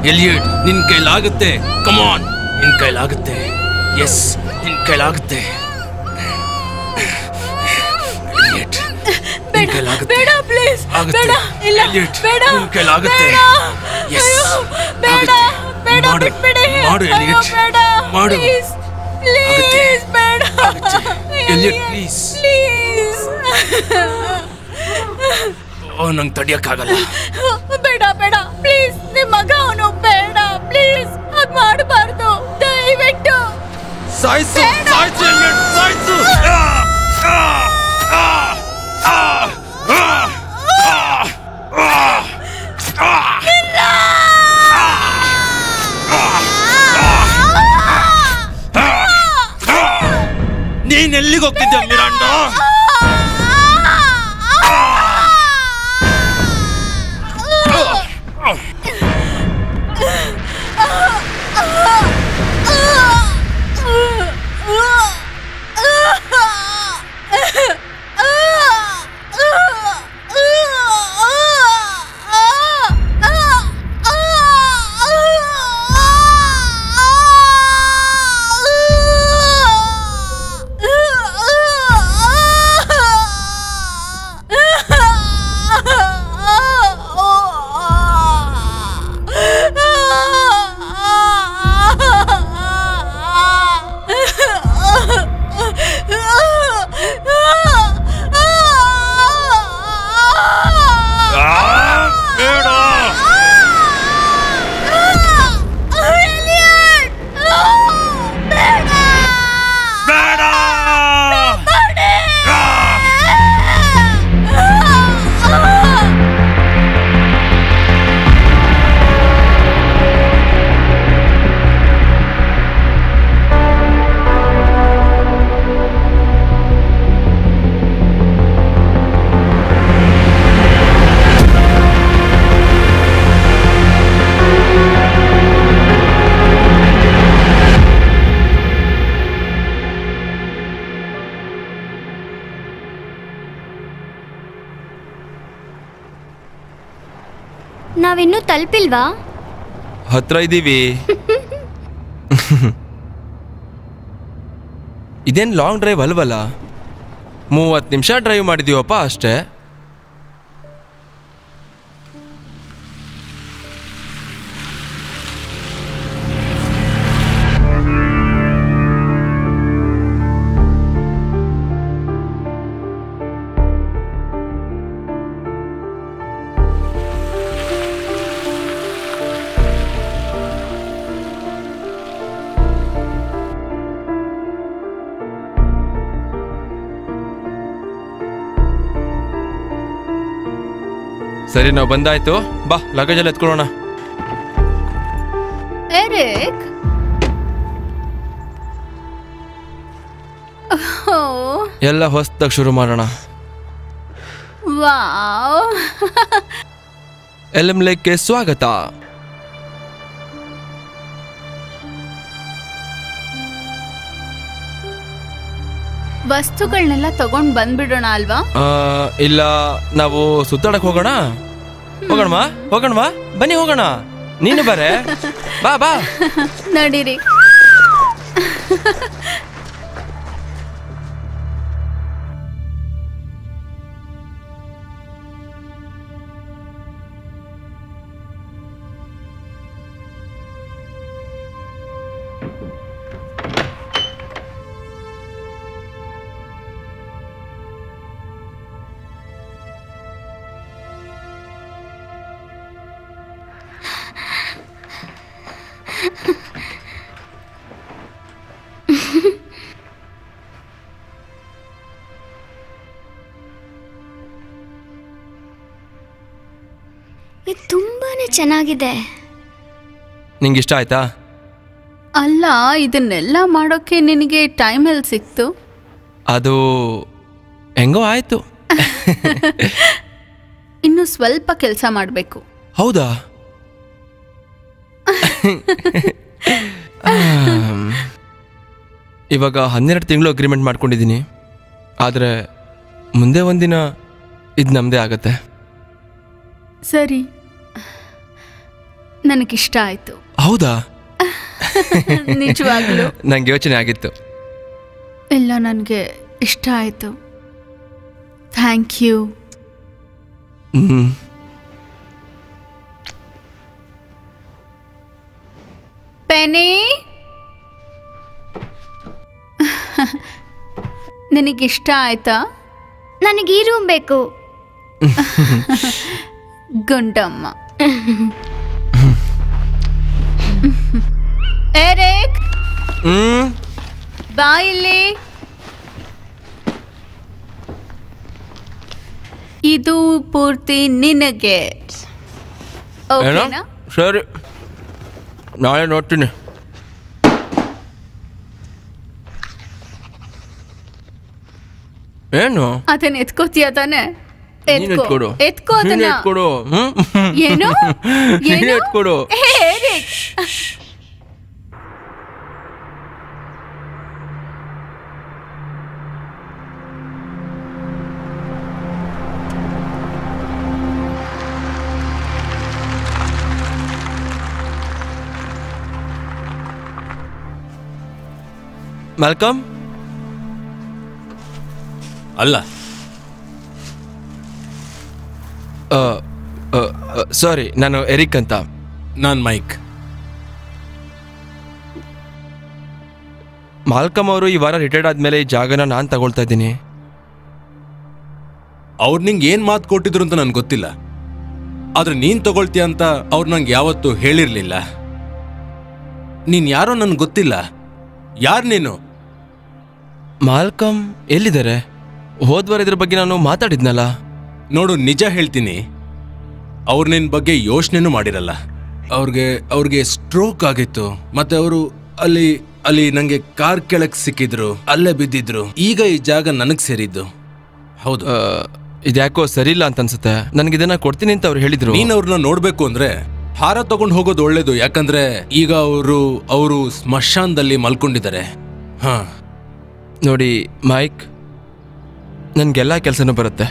Elliott ನಿನ್ ಕೈಲಾಗುತ್ತೆ. ಕಮಾನ್, ನಿನ್ ಕೈಲಾಗುತ್ತೆ. S, ನಿನ್ ಕೈಲಾಗುತ್ತೆ. ಎಲಿಯಟ್ ನಿನ್ ಕೈಲಾಗುತ್ತೆ. ಬೇಡ ಪ್ಲೀಸ್, ಬೇಡ. ಇಲ್ಲ, ಬೇಡ. ನಿನ್ ಕೈಲಾಗುತ್ತೆ. ಎಸ್, ಬೇಡ, ಬೇಡ, ಬಿಟ್ಬಿಡಿ. ಮಾಡು ಎಲಿಯಟ್, ಮಾಡು. ಪ್ಲೀಸ್, ಬೇಡ. Elliott please. ಓ, ನಂಗೆ ತಡಿಯಕ್ಕಾಗಲ್ಲ. ಬೇಡ ಬೇಡ ಪ್ಲೀಸ್, ನಿಮ್ ಮಗ ಅವನು. ಬೇಡ ಪ್ಲೀಸ್, ಹಾಗೆ ಮಾಡಬಾರ್ದು ದಯವಿಟ್ಟು. ಸಾಯ್ಸು, ಸಾಯ್ಸು ಎಲಿಯಟ್, ಸಾಯ್ಸು. ನೀನ್ ಎಲ್ಲಿಗೆ ಹೋಗ್ತಿದ್ದೆ ಮಿರಾಂಡಾ? ನಾವಿನ್ನೂ ತಲುಪಿಲ್ವಾ? ಹತ್ರ ಇದ್ದೀವಿ. ಇದೇನು ಲಾಂಗ್ ಡ್ರೈವ್ ಅಲ್ವಲ್ಲ, 30 ನಿಮಿಷ ಡ್ರೈವ್ ಮಾಡಿದೀವಪ್ಪ ಅಷ್ಟೇ. ಸರಿ, ನಾವು ಬಂದಾಯ್ತು. ಬಾ, ಲಗೇಜ್ ಎಲ್ಲ ಎತ್ಕೊಳ್ಳೋಣ. ಎರಿಕ್, ಎಲ್ಲ ಹೊಸದಾಗಿ ಶುರು ಮಾಡೋಣ. ವಾವ್, ಎಲ್ಮ್ ಲೇಕ್ಗೆ ಸ್ವಾಗತ. ವಸ್ತುಗಳನ್ನೆಲ್ಲ ತಗೊಂಡ್ ಬಂದ್ಬಿಡೋಣ ಅಲ್ವಾ? ಇಲ್ಲ, ನಾವು ಸುತ್ತಾಡಕ್ ಹೋಗೋಣ. ಹೋಗೋಣವಾ, ಬನ್ನಿ ಹೋಗೋಣ. ನೀನು ಬರೇ, ಬಾ ಬಾ. ನಡೀರಿ. ಇದು ತುಂಬಾನೇ ಚೆನ್ನಾಗಿದೆ. ನಿಂಗೆ ಇಷ್ಟ ಆಯ್ತಾ? ಅಲ್ಲ, ಇದನ್ನೆಲ್ಲ ಮಾಡೋಕೆ ನಿನಗೆ ಟೈಮ್ ಎಲ್ಲಿ ಸಿಕ್ತು? ಅದು ಹೆಂಗೋ ಆಯ್ತು. ಇನ್ನು ಸ್ವಲ್ಪ ಕೆಲಸ ಮಾಡಬೇಕು. ಹೌದಾ? ಇವಾಗ 12 ತಿಂಗಳು ಅಗ್ರಿಮೆಂಟ್ ಮಾಡ್ಕೊಂಡಿದ್ದೀನಿ. ಆದರೆ ಮುಂದೆ ಒಂದಿನ ಇದು ನಮ್ಮದೇ ಆಗತ್ತೆ. ಸರಿ, ನನಗಿಷ್ಟ ಆಯ್ತು. ಹೌದಾ? ನಿಜವಾಗ್ಲೂ ನಂಗೆ ಯೋಚನೆ ಆಗಿತ್ತು. ಇಲ್ಲ, ನನಗೆ ಇಷ್ಟ ಆಯ್ತು. Thank you. ಪೆನಿ, ನಿನಗಿಷ್ಟ ಆಯ್ತಾ? ನನಗೆ ಈ ರೂಮ್ ಬೇಕು. ಗುಂಡಮ್ಮ. ಎರಿಕ್, ಬಾ ಇಲ್ಲಿ. ಇದು ಪೂರ್ತಿ ನಿನಗೆ. ಓಕೆನಾ? ಸರಿ, ನಾಳೆ ನೋಡ್ತೀನಿ. ಏನು ಅದನ್ನ ಎತ್ಕೋತೀಯ ತಾನೆ? ಎತ್ಕೊಡು. ಎತ್ಕೋ ಅದನ್ನ. ಎತ್ಕೊಡು. ಏನು ಎತ್ಕೊಡು. Eric, welcome. ಅಲ್ಲ, ಸಾರಿ, ನಾನು ಎರಿಕ್ ಅಂತ. ನಾನು ಮೈಕ್. ಮಾಲ್ಕಮ್ ಅವರು ಈ ವಾರ ರಿಟೈರ್ಡ್ ಆದ್ಮೇಲೆ ಈ ಜಾಗನ ನಾನು ತಗೊಳ್ತಾ ಇದ್ದೀನಿ. ಅವ್ರು ನಿಂಗೆ ಏನು ಮಾತು ಕೊಟ್ಟಿದ್ರು ಅಂತ ನನಗೆ ಗೊತ್ತಿಲ್ಲ, ಆದ್ರೆ ನೀನು ತಗೊಳ್ತೀಯ ಅಂತ ಅವ್ರು ನಂಗೆ ಯಾವತ್ತೂ ಹೇಳಿರಲಿಲ್ಲ. ನೀನು ಯಾರೋ ನನಗೆ ಗೊತ್ತಿಲ್ಲ. ಯಾರು ನೀನು? ಮಾಲ್ಕಮ್ ಎಲ್ಲಿದ್ದಾರೆ? ಹೋದ್ವಾರ ಇದ್ರ ಬಗ್ಗೆ ನಾನು ಮಾತಾಡಿದ್ನಲ್ಲ. ನೋಡು, ನಿಜ ಹೇಳ್ತೀನಿ, ಅವ್ರು ನಿನ್ನ ಬಗ್ಗೆ ಯೋಚನೆನೂ ಮಾಡಿರಲ್ಲ. ಅವ್ರಿಗೆ ಸ್ಟ್ರೋಕ್ ಆಗಿತ್ತು, ಮತ್ತೆ ಅವರು ಅಲ್ಲಿ ನಂಗೆ ಕಾರ್ ಕೆಳಗೆ ಸಿಕ್ಕಿದ್ರು, ಅಲ್ಲೇ ಬಿದ್ದಿದ್ರು. ಈಗ ಈ ಜಾಗ ನನಗೆ ಸೇರಿದ್ದು. ಹೌದು. ಇದ್ಯಾಕೋ ಸರಿ ಇಲ್ಲ ಅಂತ ಅನ್ಸುತ್ತೆ. ನನಗಿದನ್ನ ಕೊಡ್ತೀನಿ ಅಂತ ಅವ್ರು ಹೇಳಿದ್ರು. ನೀನು ಅವ್ರನ್ನ ನೋಡ್ಬೇಕು ಅಂದ್ರೆ ಹಾರ ತಗೊಂಡು ಹೋಗೋದು ಒಳ್ಳೇದು, ಯಾಕಂದ್ರೆ ಈಗ ಅವರು ಸ್ಮಶಾನದಲ್ಲಿ ಮಲ್ಕೊಂಡಿದ್ದಾರೆ. ಹಾ ನೋಡಿ ಮೈಕ್, ನನಗೆಲ್ಲ ಕೆಲಸನೂ ಬರುತ್ತೆ.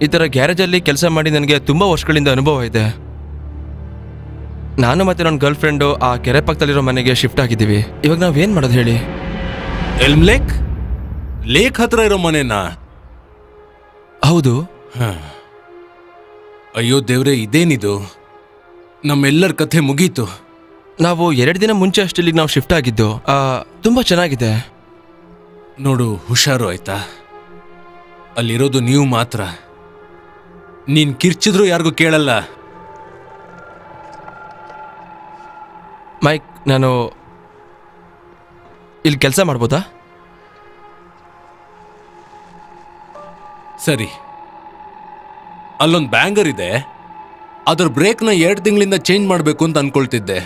ಈ ಥರ ಗ್ಯಾರೇಜಲ್ಲಿ ಕೆಲಸ ಮಾಡಿ ನನಗೆ ತುಂಬ ವರ್ಷಗಳಿಂದ ಅನುಭವ ಇದೆ. ನಾನು ಮತ್ತು ನನ್ನ ಗರ್ಲ್ ಫ್ರೆಂಡು ಆ ಕೆರೆ ಪಕ್ಕದಲ್ಲಿರೋ ಮನೆಗೆ ಶಿಫ್ಟ್ ಆಗಿದ್ದೀವಿ. ಇವಾಗ ನಾವೇನು ಮಾಡೋದು ಹೇಳಿ? ಎಲ್ಮ್ ಲೇಕ್ ಹತ್ರ ಇರೋ ಮನೆನಾ? ಹೌದು. ಅಯ್ಯೋ ದೇವ್ರೆ, ಇದೇನಿದು? ನಮ್ಮೆಲ್ಲರ ಕಥೆ ಮುಗೀತು. ನಾವು 2 ದಿನ ಮುಂಚೆ ಅಷ್ಟಲ್ಲಿ ನಾವು ಶಿಫ್ಟ್ ಆಗಿದ್ದು. ತುಂಬ ಚೆನ್ನಾಗಿದೆ. ನೋಡು, ಹುಷಾರು ಆಯ್ತಾ? ಅಲ್ಲಿರೋದು ನೀವು ಮಾತ್ರ. ನೀನ್ ಕಿರ್ಚಿದ್ರು ಯಾರಿಗೂ ಕೇಳಲ್ಲ. ಮೈಕ್, ನಾನು ಇಲ್ಲಿ ಕೆಲಸ ಮಾಡ್ಬೋದಾ? ಸರಿ, ಅಲ್ಲೊಂದು ಬ್ಯಾಂಗರ್ ಇದೆ, ಅದರ ಬ್ರೇಕ್ನ 2 ತಿಂಗಳಿಂದ ಚೇಂಜ್ ಮಾಡಬೇಕು ಅಂತ ಅನ್ಕೊಳ್ತಿದ್ದೆ.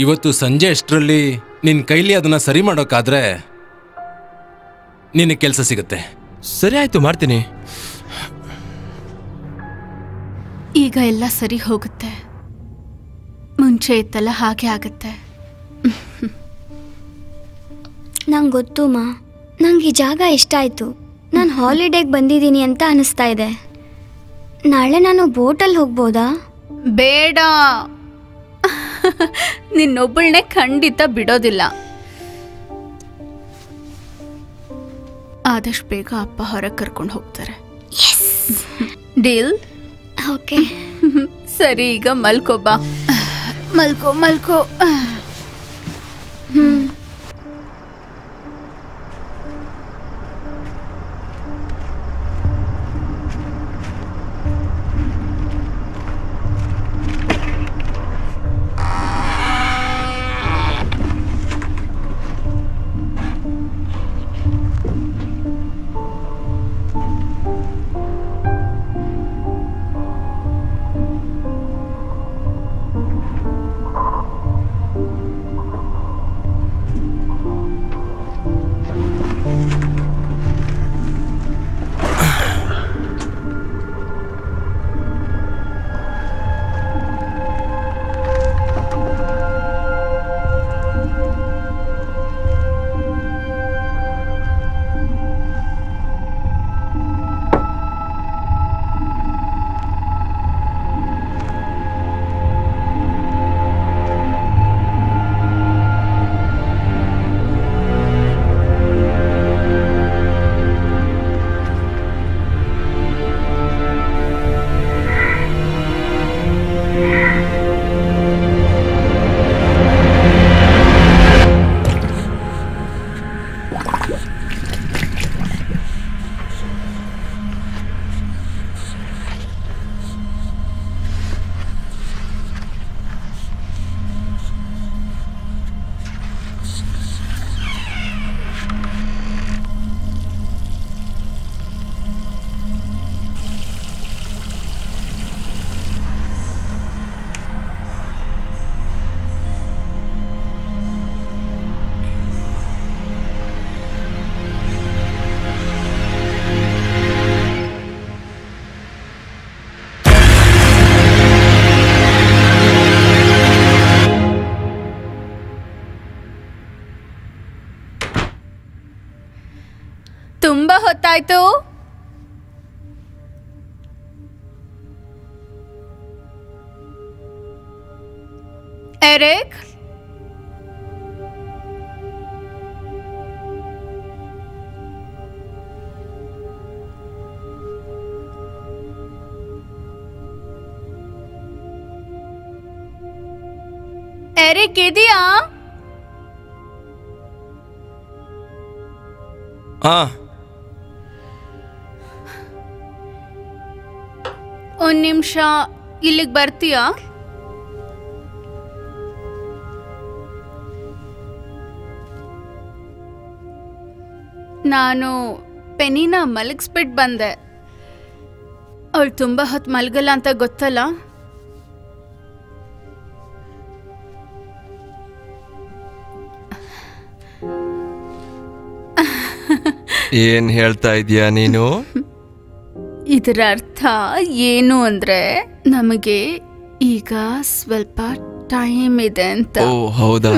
ಇವತ್ತು ಸಂಜೆ ಅಷ್ಟರಲ್ಲಿ ನಿನ್ನ ಕೈಲಿ ಅದನ್ನ ಸರಿ ಮಾಡೋಕ್ಕಾದ್ರೆ ನಿನಗೆ ಕೆಲಸ ಸಿಗುತ್ತೆ. ಸರಿ ಆಯ್ತು, ಮಾಡ್ತೀನಿ. ಈಗ ಎಲ್ಲ ಸರಿ ಹೋಗುತ್ತೆ. ಮುಂಚೆ ಇತ್ತಲ್ಲ ಹಾಗೆ ಆಗುತ್ತೆ. ನಂಗೆ ಗೊತ್ತು ಮಾ, ನಂಗೆ ಈ ಜಾಗ ಇಷ್ಟ ಆಯಿತು. ನಾನು ಹಾಲಿಡೇಗೆ ಬಂದಿದ್ದೀನಿ ಅಂತ ಅನಿಸ್ತಾ ಇದೆ. ನಾಳೆ ನಾನು ಬೋಟಲ್ಲಿ ಹೋಗ್ಬೋದಾ? ಬೇಡ, ನಿನ್ನೊಬ್ಬಳನ್ನೇ ಖಂಡಿತ ಬಿಡೋದಿಲ್ಲ. ಆದಷ್ಟು ಬೇಗ ಅಪ್ಪ ಹೊರಗೆ ಕರ್ಕೊಂಡು ಹೋಗ್ತಾರೆ. ಡೀಲ್? ಓಕೆ. ಸರಿ, ಈಗ ಮಲ್ಕೋ ಬಾ. ಮಲ್ಕೋ. ತುಂಬಾ ಹೊತ್ತಾಯ್ತು. ಎರಿಕ್, ಎರಿಕ್ ಇದೆಯಾ? ಒಂದ್ ನಿಮಿಷ ಇಲ್ಲಿಗೆ ಬರ್ತೀಯಾ? ನಾನು ಪೆನಿನ ಮಲಗಿಸ್ಬಿಟ್ಟು ಬಂದೆ. ಅವಳು ತುಂಬಾ ಹೊತ್ತು ಮಲಗಲ್ಲ ಅಂತ ಗೊತ್ತಲ್ಲ. ಏನ್ ಹೇಳ್ತಾ ಇದೀಯಾ ನೀನು? ಇದರ ಅರ್ಥ ಏನು ಅಂದ್ರೆ ನಮಗೆ ಈಗ ಸ್ವಲ್ಪ ಟೈಮ್ ಇದೆ ಅಂತ. ಓ ಹೌದಾ?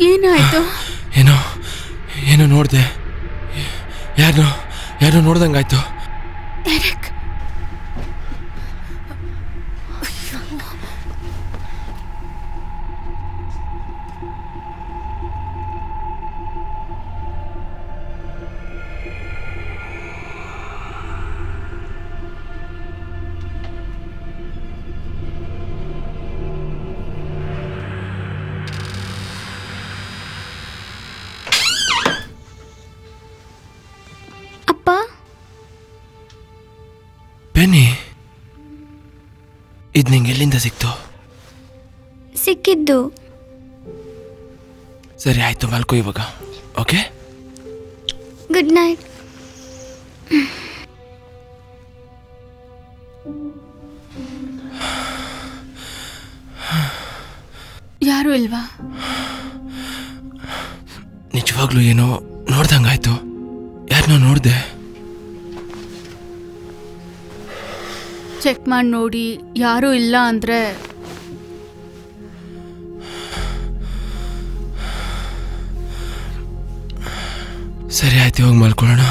ಏನಾಯ್ತು? ಏನೋ ನೋಡ್ದೆ. ಯಾರೋ ನೋಡ್ದಂಗಾಯ್ತು. ಎರಿಕ್, ಪೆನಿ, ಇದು ನಿಂಗೆ ಎಲ್ಲಿಂದ ಸಿಕ್ತು? ಸಿಕ್ಕಿದ್ದು. ಸರಿ ಆಯ್ತು, ಮಲ್ಕೋ ಇವಾಗ. Okay, good night. ಯಾರು ಇಲ್ವಾ? ನಿಜವಾಗ್ಲೂ ಏನೋ ನೋಡ್ದಂಗಾಯ್ತು. ಯಾರನ್ನೋ ನೋಡ್ದೆ. ಚೆಕ್ ಮಾಡಿ ನೋಡಿ, ಯಾರೂ ಇಲ್ಲ ಅಂದ್ರೆ ಸರಿ ಆಯ್ತು, ಹೋಗಿ ಮಲ್ಕೊಳ್ಳೋಣ.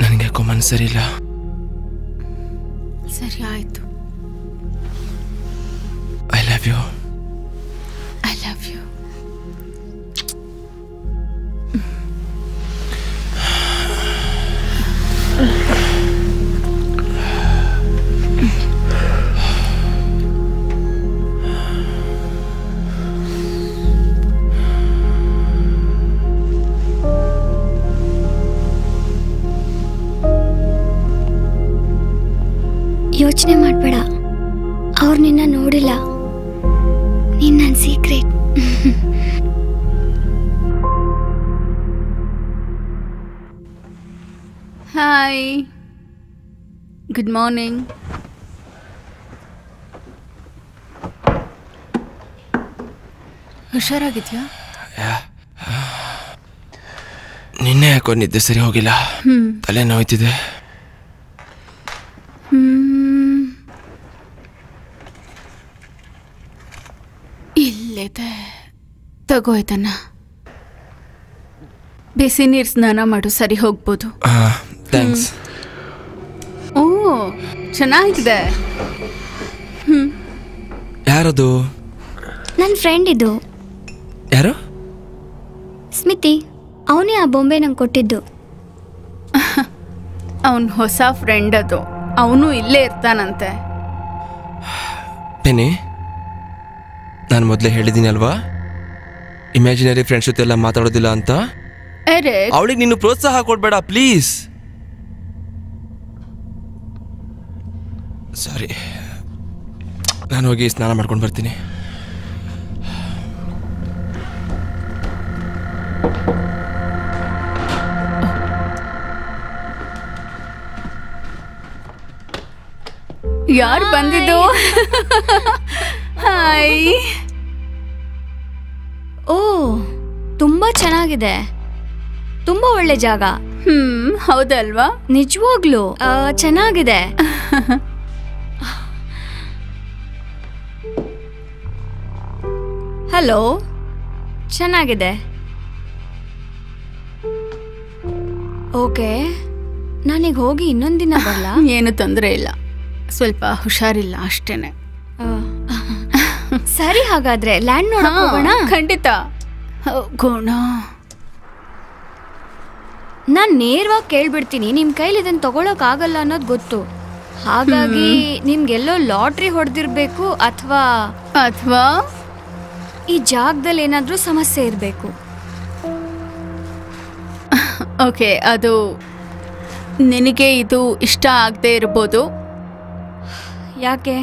ನನಗೆ ಯಾಕೋ ಮನಸ್ಸು ಸರಿ ಇಲ್ಲ. ಸರಿ ಆಯ್ತು. I love you. I love you. ಯೋಚನೆ ಮಾಡಬೇಡ, ಅವ್ರು ನಿನ್ನ ನೋಡಿಲ್ಲ. ನೀನ್ ನನ್ನ ಸೀಕ್ರೆಟ್. Hi, good morning. ಹುಷಾರಾಗಿದ್ಯಾ? ನಿನ್ನೆ ಯಾಕೋ ನಿದ್ದೆ ಸರಿ ಹೋಗಿಲ್ಲ, ತಲೆ ನೋಯ್ತಿದೆ. ಇಲ್ಲಿದೆ, ತಗೋ ಇದನ್ನ. ಬಿಸಿ ನೀರು ಸ್ನಾನ ಮಾಡು, ಸರಿ ಹೋಗ್ಬೋದು. ಥ್ಯಾಂಕ್ಸ್. ಓ ಚೆನ್ನಾಗಿದೆ. ಯಾರದು? ನನ್ನ ಫ್ರೆಂಡ್ ಇದು. ಯಾರು? ಸ್ಮಿತಿ. ಅವನೇ ಆ ಬೊಂಬೆ ನಂಗೆ ಕೊಟ್ಟಿದ್ದು. ಅವನು ಹೊಸ ಫ್ರೆಂಡ್ ಅದು, ಅವನು ಇಲ್ಲೇ ಇರ್ತಾನಂತೆ. ಪೆನಿ, ನಾನು ಮೊದಲೇ ಹೇಳಿದ್ದೀನಿ ಅಲ್ವಾ, ಇಮ್ಯಾಜಿನರಿ ಫ್ರೆಂಡ್ಸ್ ಜೊತೆ ಎಲ್ಲ ಮಾತಾಡೋದಿಲ್ಲ ಅಂತ. ಅವಳಿಗೆ ನೀನು ಪ್ರೋತ್ಸಾಹ ಕೊಡಬೇಡ ಪ್ಲೀಸ್. ಸಾರಿ, ನಾನು ಹೋಗಿ ಸ್ನಾನ ಮಾಡ್ಕೊಂಡು ಬರ್ತೀನಿ. ಯಾರು ಬಂದಿದ್ದು? ಹಾಯ್. ಓ, ತುಂಬಾ ಚೆನ್ನಾಗಿದೆ, ತುಂಬಾ ಒಳ್ಳೆ ಜಾಗ. ಹೌದಲ್ವಾ? ನಿಜವಾಗ್ಲೂ ಚೆನ್ನಾಗಿದೆ. ಹಲೋ, ಚೆನ್ನಾಗಿದೆ. ಓಕೆ, ನಾನೀಗ ಹೋಗಿ ಇನ್ನೊಂದು ದಿನ ಬರಲ್ಲ? ಏನು ತೊಂದರೆ ಇಲ್ಲ, ಸ್ವಲ್ಪ ಹುಷಾರಿಲ್ಲ ಅಷ್ಟೇನೆ. ಸರಿ, ಹಾಗಾದ್ರೆ ಲ್ಯಾಂಡ್ ನೋಡೋಣ. ಹೋಗೋಣ? ಖಂಡಿತ ಹೋಗೋಣ. ನಾನು ನೇರವಾಗಿ ಕೇಳ್ಬಿಡ್ತೀನಿ, ನಿಮ್ಮ ಕೈಲಿ ಇದನ್ನು ತಗೊಳಕ್ ಆಗಲ್ಲ ಅನ್ನೋದು ಗೊತ್ತು. ಹಾಗಾಗಿ ನಿಮ್ಗೆಲ್ಲೋ ಲಾಟ್ರಿ ಹೊಡೆದಿರ್ಬೇಕು, ಅಥವಾ ಈ ಜಾಗದಲ್ಲಿ ಏನಾದ್ರೂ ಸಮಸ್ಯೆ ಇರಬೇಕು. ಓಕೆ, ಅದು ನಿನಗೆ ಇದು ಇಷ್ಟ ಆಗದೆ ಇರ್ಬೋದು. ಯಾಕೆ?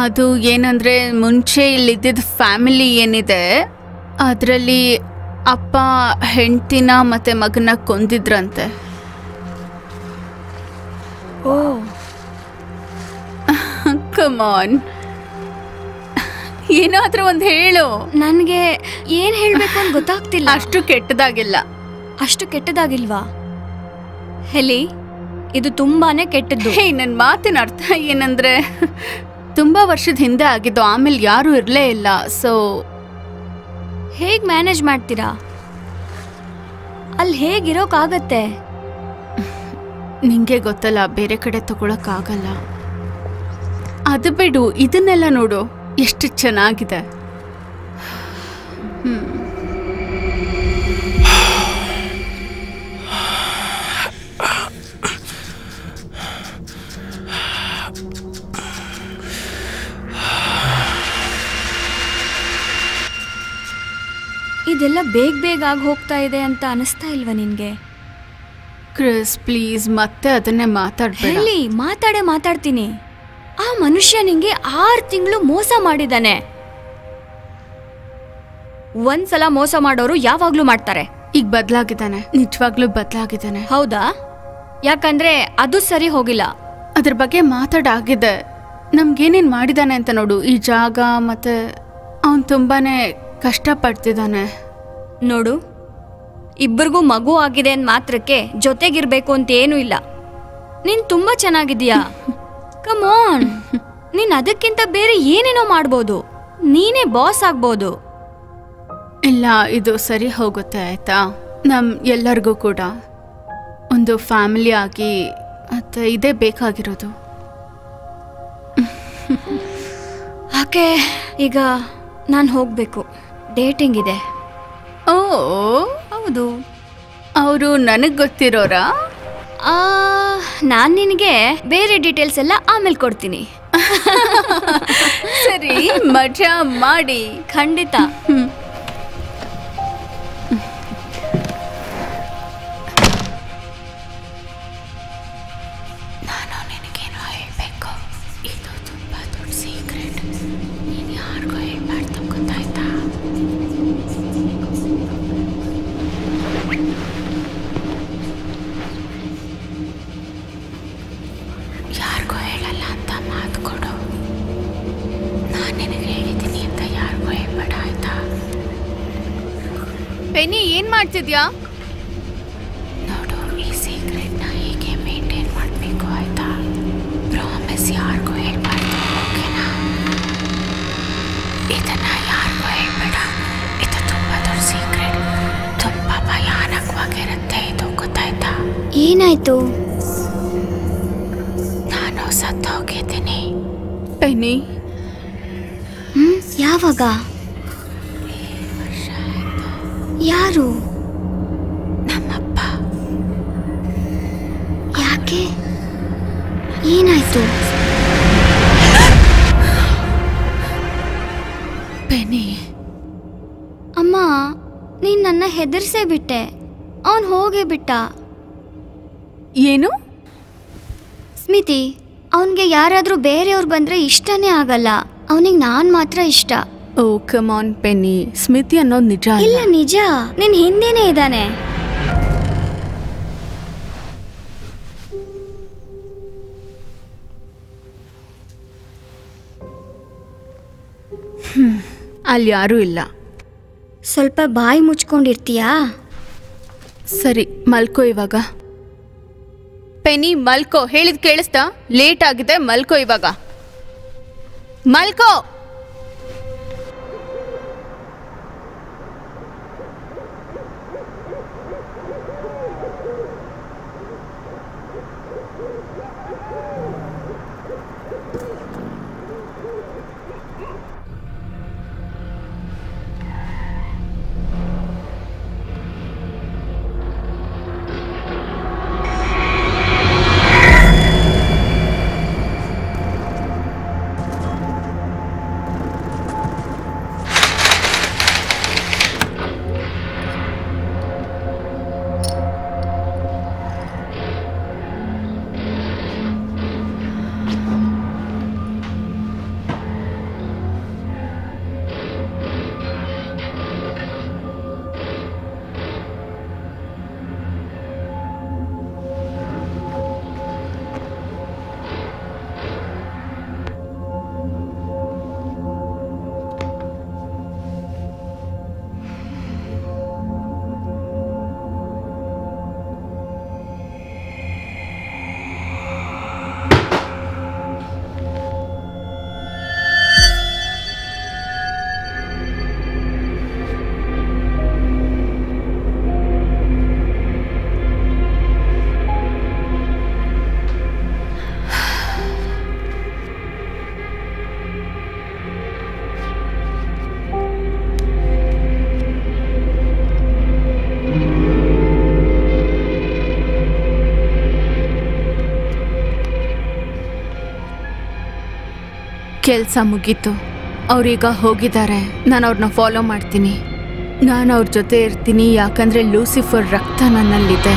ಅದು ಏನಂದ್ರೆ, ಮುಂಚೆ ಇಲ್ಲಿದ್ದ ಫ್ಯಾಮಿಲಿ ಏನಿದೆ ಅದರಲ್ಲಿ ಅಪ್ಪ ಹೆಂಡ್ತಿನ ಮತ್ತೆ ಮಗನ ಕೊಂದಿದ್ರಂತೆ. ಓ, ಕಮ್ ಆನ್, ಏನಾದ್ರೂ ಒಂದು ಹೇಳು. ನನಗೆ ಏನ್ ಹೇಳ್ಬೇಕು ಅಂತ ಗೊತ್ತಾಗ್ತಿಲ್ಲ. ಅಷ್ಟು ಕೆಟ್ಟದಾಗಿಲ್ಲ. ಅಷ್ಟು ಕೆಟ್ಟದಾಗಿಲ್ವಾ? ಹೇಳಿ, ಇದು ತುಂಬಾನೇ ಕೆಟ್ಟದ್ದು. ಹೇ, ನನ್ನ ಮಾತಿನ ಅರ್ಥ ಏನಂದ್ರೆ, ತುಂಬಾ ವರ್ಷದ ಹಿಂದೆ ಆಗಿದ್ದು, ಆಮೇಲೆ ಯಾರು ಇರಲೇ ಇಲ್ಲ. ಸೊ ಹೇಗ್ ಮ್ಯಾನೇಜ್ ಮಾಡ್ತೀರಾ? ಅಲ್ಲಿ ಹೇಗಿರೋಕ್ಕಾಗತ್ತೆ? ನಿಂಗೆ ಗೊತ್ತಲ್ಲ, ಬೇರೆ ಕಡೆ ತಗೊಳಕ್ಕಾಗಲ್ಲ. ಅದು ಬಿಡು, ಇದನ್ನೆಲ್ಲ ನೋಡು, ಎಷ್ಟು ಚೆನ್ನಾಗಿದೆ. ಇದೆಲ್ಲ ಬೇಗ ಆಗಿ ಹೋಗ್ತಾ ಇದೆ ಅಂತ ಅನಿಸ್ತಾ ಇಲ್ವಾ ನಿನ್ಗೆ? ಕ್ರಿಸ್, ಪ್ಲೀಸ್ ಮತ್ತೆ ಅದನ್ನೇ ಮಾತಾಡ್ಬೇಡ. ಹೇಳಿ, ಮಾತಾಡ್ತೀನಿ. ಆ ಮನುಷ್ಯ ನಿಂಗೆ 6 ತಿಂಗಳು ಮೋಸ ಮಾಡಿದಾನೆ. ಒಂದ್ಸಲ ಮೋಸ ಮಾಡೋರು ಯಾವಾಗ್ಲೂ ಮಾಡ್ತಾರೆ. ಈಗ ಬದಲಾಗಿದ್ದಾನೆ, ನಿಜವಾಗ್ಲೂ ಬದಲಾಗಿದ್ದಾನೆ. ಹೌದಾ? ಯಾಕಂದ್ರೆ ಅದು ಸರಿ ಹೋಗಿಲ್ಲ. ಅದ್ರ ಬಗ್ಗೆ ಮಾತಾಡಾಗಿದೆ. ನಮ್ಗೇನೇನ್ ಮಾಡಿದಾನೆ ಅಂತ ನೋಡು. ಈ ಜಾಗ ಮತ್ತೆ ಅವನ್ ತುಂಬಾನೇ ಕಷ್ಟಪಡ್ತಿದ್ದಾನೆ. ನೋಡು, ಇಬ್ಬರಿಗೂ ಮಗು ಆಗಿದೆ ಅಂದ್ ಮಾತ್ರಕ್ಕೆ ಜೊತೆಗಿರ್ಬೇಕು ಅಂತ ಏನೂ ಇಲ್ಲ. ನೀನ್ ತುಂಬಾ ಚೆನ್ನಾಗಿದೀಯಾ. ಕಮ್ ಆನ್, ನೀನ್ ಅದಕ್ಕಿಂತ ಬೇರೆ ಏನೇನೋ ಮಾಡ್ಬೋದು. ನೀನೇ ಬಾಸ್ ಆಗ್ಬೋದು. ಇಲ್ಲ, ಇದು ಸರಿ ಹೋಗುತ್ತೆ ಆಯ್ತಾ? ನಮ್ ಎಲ್ಲರಿಗೂ ಕೂಡ ಒಂದು ಫ್ಯಾಮಿಲಿ ಆಗಿ ಮತ್ತೆ ಇದೇ ಬೇಕಾಗಿರೋದು. ಓಕೆ, ಈಗ ನಾನು ಹೋಗ್ಬೇಕು, ಡೇಟಿಂಗ್ ಇದೆ. ಓ ಹೌದು. ಅವರು ನನಗ್ ಗೊತ್ತಿರೋರಾ? ನಾನು ನಿನಗೆ ಬೇರೆ ಡೀಟೇಲ್ಸ್ ಎಲ್ಲ ಆಮೇಲೆ ಕೊಡ್ತೀನಿ. ಸರಿ, ಮಜಾ ಮಾಡಿ. ಖಂಡಿತ. ನಾನು ನಿನಗೇನು ಹೇಳ್ಬೇಕು, ಇದು ತುಂಬಾ ದೊಡ್ಡ ಸೀಕ್ರೆಟ್. ನೀನು ಯಾರಿಗೂ ಹೇಳ್ಬಾರ್ದು, ಗೊತ್ತಾಯ್ತಾ? ಯಾರಿಗೂ ಹೇಳಲ್ಲ ಅಂತ ಮಾತು ಕೊಡು. ನಾನು ನಿನಗೆ ಹೇಳಿದ್ದೀನಿ ಅಂತ ಯಾರಿಗೂ ಹೇಳ್ಬೇಡ, ಆಯ್ತಾ? ಪೆನಿ ಏನ್ ಮಾಡ್ತಿದ್ಯಾ? ನೋಡು, ಈ ಸೀಕ್ರೆಟ್ ನ ಹೇಗೆ ಮೇಂಟೈನ್ ಮಾಡ್ಬೇಕು ಆಯ್ತಾ? ಪ್ರಾಮಿಸ್ ಯಾರಿಗೂ ಹೇಳ್ಬಾರ್ದು, ಓಕೆನಾ? ಇದನ್ನ ಯಾರಿಗೂ ಹೇಳ್ಬೇಡ. ಇದು ತುಂಬಾ ದೊಡ್ಡ ಸೀಕ್ರೆಟ್, ತುಂಬಾ ಭಯಾನಕವಾಗಿರುತ್ತೆ ಇದು, ಗೊತ್ತಾಯ್ತಾ? ಏನಾಯ್ತು? ನಾನು ಸತ್ತೋಗಿದ್ದೀನಿ. ಪೆನಿ. ಯಾವಾಗ? ಯಾರು? ನಮ್ಮಪ್ಪ. ಯಾಕೆ? ಏನಾಯ್ತು? ಪೆನಿ. ಅಮ್ಮ, ನೀನ್ ನನ್ನ ಹೆದರ್ಸೇ ಬಿಟ್ಟೆ. ಅವನ್ ಹೋಗೇ ಬಿಟ್ಟ. ಏನು? ಸ್ಮಿತಿ, ಅವನಿಗೆ ಯಾರಾದ್ರೂ ಬೇರೆಯವ್ರು ಬಂದ್ರೆ ಇಷ್ಟನೇ ಆಗಲ್ಲ. ಅವನಿಗೆ ನಾನ್ ಮಾತ್ರ ಇಷ್ಟ. ಓ ಕಮ್ ಆನ್ ಪೆನಿ, ಸ್ಮಿತಿ ಅನ್ನೋದು ನಿಜ ಇಲ್ಲ, ನಿಜ. ನಿನ್ ಹಿಂದೆನೇ ಇದ್ದಾನೆ. ಅಲ್ಲಿ ಯಾರೂ ಇಲ್ಲ. ಸ್ವಲ್ಪ ಬಾಯಿ ಮುಚ್ಕೊಂಡಿರ್ತೀಯಾ? ಸರಿ, ಮಲ್ಕೋ ಇವಾಗ. ಪೆನಿ ಮಲ್ಕೋ, ಹೇಳಿದ್ ಕೇಳಿಸ್ತಾ? ಲೇಟ್ ಆಗಿದೆ, ಮಲ್ಕೋ ಇವಾಗ. ಮಲ್ಕೋ. ಕೆಲಸ ಮುಗೀತು, ಅವ್ರೀಗ ಹೋಗಿದ್ದಾರೆ. ನಾನು ಅವ್ರನ್ನ ಫಾಲೋ ಮಾಡ್ತೀನಿ. ನಾನು ಅವ್ರ ಜೊತೆ ಇರ್ತೀನಿ, ಯಾಕಂದರೆ ಲೂಸಿಫರ್ ರಕ್ತ ನನ್ನಲ್ಲಿದೆ.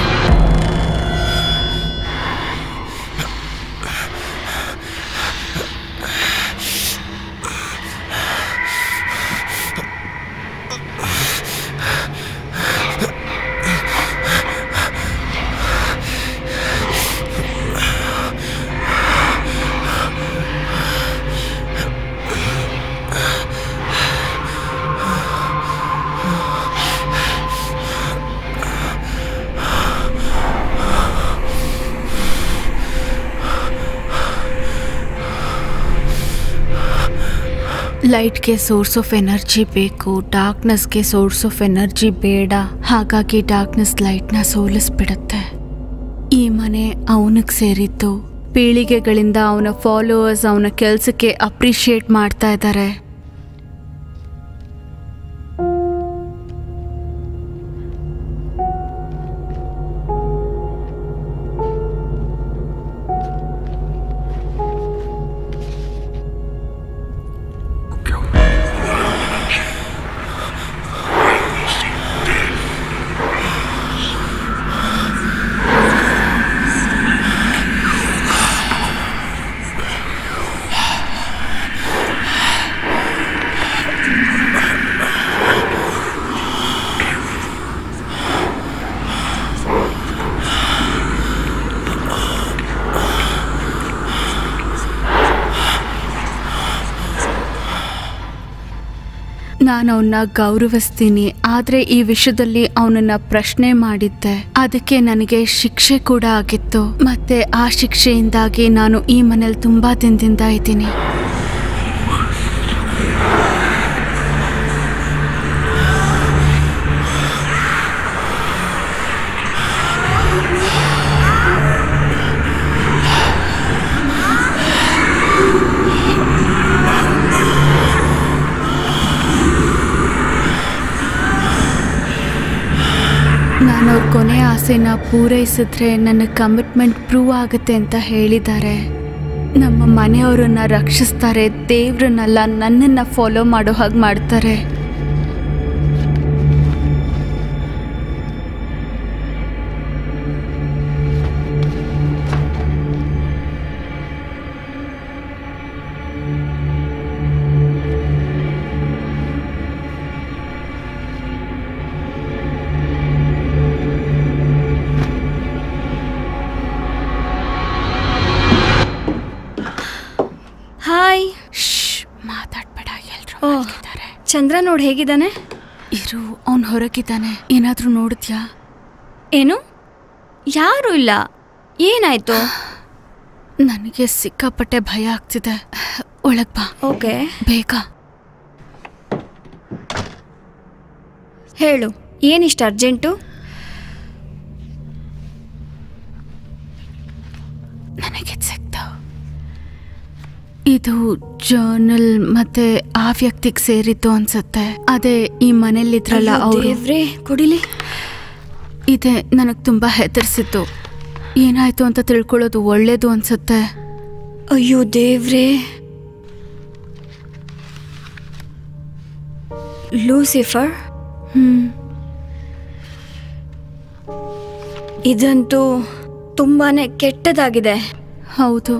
ಲೈಟ್ಗೆ ಸೋರ್ಸ್ ಆಫ್ ಎನರ್ಜಿ ಬೇಕು, ಡಾರ್ಕ್ನೆಸ್ಗೆ ಸೋರ್ಸ್ ಆಫ್ ಎನರ್ಜಿ ಬೇಡ. ಹಾಗಾಗಿ ಡಾರ್ಕ್ನೆಸ್ ಲೈಟ್ನ ಸೋಲಿಸ್ಬಿಡುತ್ತೆ. ಈ ಮನೆ ಅವನಿಗೆ ಸೇರಿತ್ತು. ಪೀಳಿಗೆಗಳಿಂದ ಅವನ ಫಾಲೋವರ್ಸ್ ಅವನ ಕೆಲಸಕ್ಕೆ ಅಪ್ರಿಷಿಯೇಟ್ ಮಾಡ್ತಾ ಇದ್ದಾರೆ. ನಾನು ಅವನ್ನ ಗೌರವಿಸ್ತೀನಿ, ಆದ್ರೆ ಈ ವಿಷಯದಲ್ಲಿ ಅವನನ್ನ ಪ್ರಶ್ನೆ ಮಾಡಿದ್ದೆ, ಅದಕ್ಕೆ ನನಗೆ ಶಿಕ್ಷೆ ಕೂಡ ಆಗಿತ್ತು. ಮತ್ತೆ ಆ ಶಿಕ್ಷೆಯಿಂದಾಗಿ ನಾನು ಈ ಮನೇಲಿ ತುಂಬಾ ದಿನದಿಂದ ಇದ್ದೀನಿ. ನಾನು ಅವ್ರ ಕೊನೆ ಆಸೆನ ಪೂರೈಸಿದ್ರೆ ನನ್ನ ಕಮಿಟ್ಮೆಂಟ್ ಪ್ರೂವ್ ಆಗುತ್ತೆ ಅಂತ ಹೇಳಿದ್ದಾರೆ. ನಮ್ಮ ಮನೆಯವರನ್ನ ರಕ್ಷಿಸ್ತಾರೆ, ದೇವ್ರನ್ನೆಲ್ಲ ನನ್ನನ್ನು ಫಾಲೋ ಮಾಡೋ ಹಾಗೆ ಮಾಡ್ತಾರೆ. ಹಾಯ್. ಮಾತಾಡ್ಬೇಡ, ಎಲ್ರು ಮಲಗಿದ್ದಾರೆ. ಚಂದ್ರ ನೋಡ್ ಹೇಗಿದ್ದಾನೆ? ಇರು, ಅವನು ಹೊರಗಿದ್ದಾನೆ. ಏನಾದರೂ ನೋಡಿದ್ಯಾ? ಏನು? ಯಾರು ಇಲ್ಲ. ಏನಾಯ್ತು? ನನಗೆ ಸಿಕ್ಕಾಪಟ್ಟೆ ಭಯ ಆಗ್ತಿದೆ. ಒಳಗ್ ಬಾ. ಓಕೆ, ಬೇಗ ಹೇಳು, ಏನಿಷ್ಟು ಅರ್ಜೆಂಟು? ನನಗೆ ಸಿಕ್ತು. ಇದು ಜರ್ನಲ್ ಮತ್ತೆ ಆ ವ್ಯಕ್ತಿಗೆ ಸೇರಿತ್ತು ಅನ್ಸುತ್ತೆ. ಅದೇ ಈ ಮನೇಲಿದ್ರಲ್ಲ ಅವರು. ಕೊಡಿಲಿ. ಇದೆ, ನನಗೆ ತುಂಬಾ ಹೆದರ್ಸಿತ್ತು. ಏನಾಯ್ತು ಅಂತ ತಿಳ್ಕೊಳ್ಳೋದು ಒಳ್ಳೇದು ಅನ್ಸುತ್ತೆ. ಅಯ್ಯೋ ದೇವ್ರೇ. ಲೂಸಿಫರ್? ಇದಂತೂ ತುಂಬಾನೇ ಕೆಟ್ಟದಾಗಿದೆ. ಹೌದು.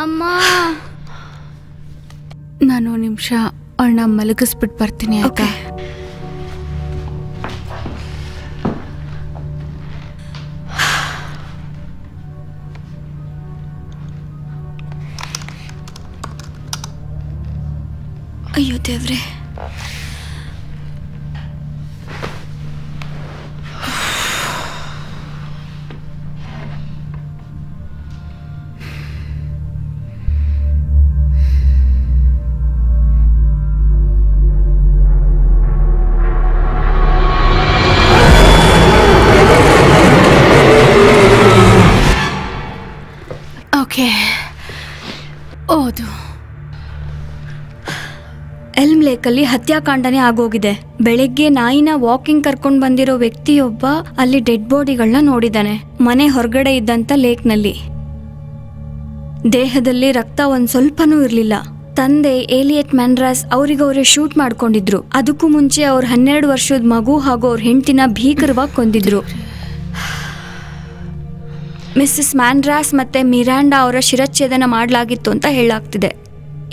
ಅಮ್ಮ, ನಾನು ನಿಮಿಷ ಅವಳನ್ನ ಮಲಗಿಸ್ಬಿಟ್ಟು ಬರ್ತೀನಿ. ಆಯ್ತಾ? ಅಯ್ಯೋ ದೇವ್ರೆ. ಓಕೆ, ಓದು. ಎಲ್ಮ್ ಲೇಕಲ್ಲಿ ಹತ್ಯಾಕಾಂಡನೇ ಆಗೋಗಿದೆ. ಬೆಳಗ್ಗೆ ನಾಯಿನ ವಾಕಿಂಗ್ ಕರ್ಕೊಂಡು ಬಂದಿರೋ ವ್ಯಕ್ತಿಯೊಬ್ಬ ಅಲ್ಲಿ ಡೆಡ್ ಬಾಡಿಗಳನ್ನ ನೋಡಿದ್ದಾನೆ. ಮನೆ ಹೊರಗಡೆ ಇದ್ದಂತ ಲೇಕ್ನಲ್ಲಿ ದೇಹದಲ್ಲಿ ರಕ್ತ ಒಂದ್ ಸ್ವಲ್ಪನೂ ಇರ್ಲಿಲ್ಲ. ತಂದೆ ಏಲಿಯಟ್ ಮ್ಯಾನ್ರಾಸ್ ಅವರಿಗವರೇ ಶೂಟ್ ಮಾಡ್ಕೊಂಡಿದ್ರು. ಅದಕ್ಕೂ ಮುಂಚೆ ಅವ್ರ 12 ವರ್ಷದ ಮಗು ಹಾಗೂ ಅವ್ರ ಹೆಂಡತಿನ ಭೀಕರವಾಗಿ ಕೊಂದಿದ್ರು. ಮಿಸ್ಸಸ್ ಮ್ಯಾನ್ರಾಸ್ ಮತ್ತೆ ಮಿರಾಂಡಾ ಅವರ ಶಿರಚ್ಛೇದನ ಮಾಡಲಾಗಿತ್ತು ಅಂತ ಹೇಳಲಾಗ್ತಿದೆ.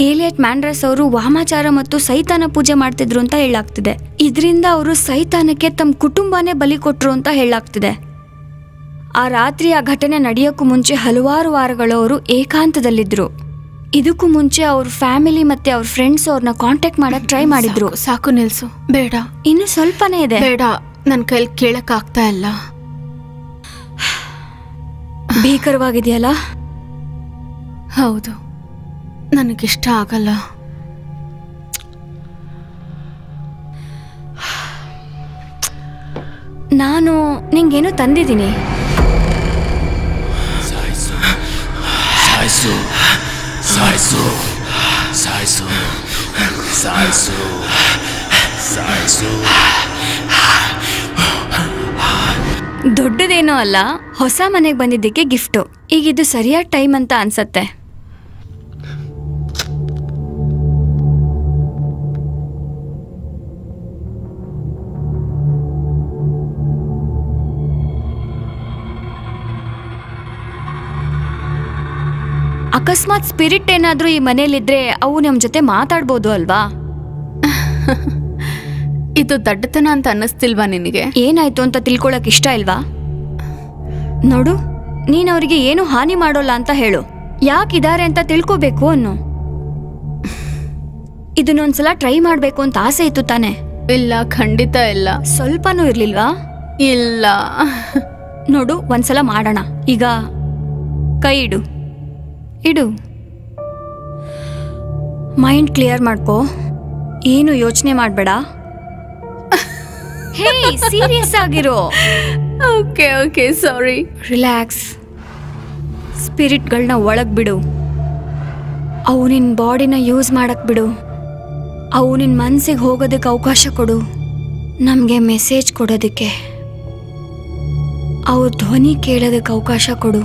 ಏಲಿಯಟ್ ಮ್ಯಾನ್ರಾಸ್ ಅವರು ವಾಮಾಚಾರ ಮತ್ತು ಸೈತಾನ ಪೂಜೆ ಮಾಡ್ತಿದ್ರು ಅಂತ ಹೇಳಲಾಗ್ತಿದೆ. ಇದರಿಂದ ಅವರು ಸೈತಾನಕ್ಕೆ ತಮ್ಮ ಕುಟುಂಬನೇ ಬಲಿ ಕೊಟ್ರು ಅಂತ ಹೇಳಲಾಗ್ತಿದೆ. ಆ ರಾತ್ರಿ ಆ ಘಟನೆ ನಡೆಯೋಕ್ಕೂ ಮುಂಚೆ ಹಲವಾರು ವಾರಗಳು ಅವರು ಏಕಾಂತದಲ್ಲಿದ್ರು. ಇದಕ್ಕೂ ಮುಂಚೆ ಅವ್ರ ಫ್ಯಾಮಿಲಿ ಮತ್ತೆ ಅವ್ರ ಫ್ರೆಂಡ್ಸ್ ಅವ್ರನ್ನ ಕಾಂಟ್ಯಾಕ್ಟ್ ಮಾಡಕ್ ಟ್ರೈ ಮಾಡಿದ್ರು. ಸಾಕು, ನಿಲ್ಸು. ಬೇಡ, ಇನ್ನು ಸ್ವಲ್ಪನೇ ಇದೆ. ಬೇಡ, ನನ್ನ ಕೈಲಿ ಕೇಳಕ್ ಆಗ್ತಾ ಇಲ್ಲ. ಭೀಕರವಾಗಿದೆಯಲ್ಲ? ಹೌದು, ನನಗಿಷ್ಟ ಆಗಲ್ಲ. ನಾನು ನಿಂಗೇನು ತಂದಿದ್ದೀನಿ. ಸಾಯಿಸು ಸಾಯಿಸು ಸಾಯಿಸು ಸಾಯಿಸು ಸಾಯಿಸು ಸಾಯಿಸು. ದೊಡ್ಡದೇನೋ ಅಲ್ಲ, ಹೊಸ ಮನೆಗೆ ಬಂದಿದ್ದಕ್ಕೆ ಗಿಫ್ಟು. ಈಗ ಇದು ಸರಿಯಾದ ಟೈಮ್ ಅಂತ ಅನ್ಸತ್ತೆ. ಅಕಸ್ಮಾತ್ ಸ್ಪಿರಿಟ್ ಏನಾದ್ರೂ ಈ ಮನೇಲಿದ್ರೆ ಅವು ನಮ್ಮ ಜೊತೆ ಮಾತಾಡ್ಬೋದು ಅಲ್ವಾ? ಇದು ದಡ್ಡತನ ಅಂತ ಅನ್ನಿಸ್ತಿಲ್ವಾ ನಿನಗೆ? ಏನಾಯ್ತು ಅಂತ ತಿಳ್ಕೊಳಕ್ ಇಷ್ಟ ಇಲ್ವಾ? ನೋಡು, ನೀನ್ ಅವರಿಗೆ ಏನು ಹಾನಿ ಮಾಡೋಲ್ಲ ಅಂತ ಹೇಳು. ಯಾಕಿದ್ದಾರೆ ಅಂತ ತಿಳ್ಕೋಬೇಕು ಅನ್ನು. ಇದನ್ನೊಂದ್ಸಲ ಟ್ರೈ ಮಾಡ್ಬೇಕು ಅಂತ ಆಸೆ ಇತ್ತು ತಾನೆ? ಇಲ್ಲ, ಖಂಡಿತ ಇಲ್ಲ. ಸ್ವಲ್ಪನೂ ಇರ್ಲಿಲ್ವಾ? ಇಲ್ಲ. ನೋಡು, ಒಂದ್ಸಲ ಮಾಡೋಣ. ಈಗ ಕೈ ಇಡು. ಇಡು. ಮೈಂಡ್ ಕ್ಲಿಯರ್ ಮಾಡ್ಕೋ. ಏನು ಯೋಚನೆ ಮಾಡ್ಬೇಡ. ಹೇ, ಸೀರಿಯಸ್ ಆಗಿರೋ. ಓಕೆ ಓಕೆ, ಸಾರಿ. ರಿಲ್ಯಾಕ್ಸ್. ಸ್ಪಿರಿಟ್ಗಳನ್ನ ಒಳಗ್ ಬಿಡು. ಅವು ನಿನ್ನ ಬಾಡಿನ ಯೂಸ್ ಮಾಡಕ್ ಬಿಡು. ಅವು ನಿನ್ನ ಮನಸ್ಸಿಗೆ ಹೋಗೋದಕ್ಕೆ ಅವಕಾಶ ಕೊಡು. ನಮಗೆ ಮೆಸೇಜ್ ಕೊಡೋದಕ್ಕೆ, ಅವ್ರ ಧ್ವನಿ ಕೇಳೋದಕ್ಕೆ ಅವಕಾಶ ಕೊಡು.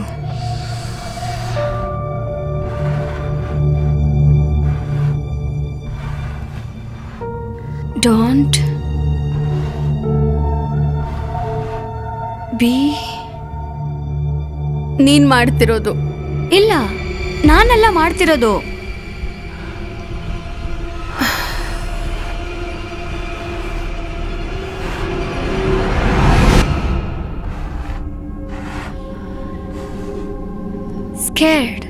Don't be. ನೀನ್ ಮಾಡ್ತಿರೋದು. ಇಲ್ಲ, ನಾನೆಲ್ಲ ಮಾಡ್ತಿರೋದು. ಸ್ಕೇರ್ಡ್.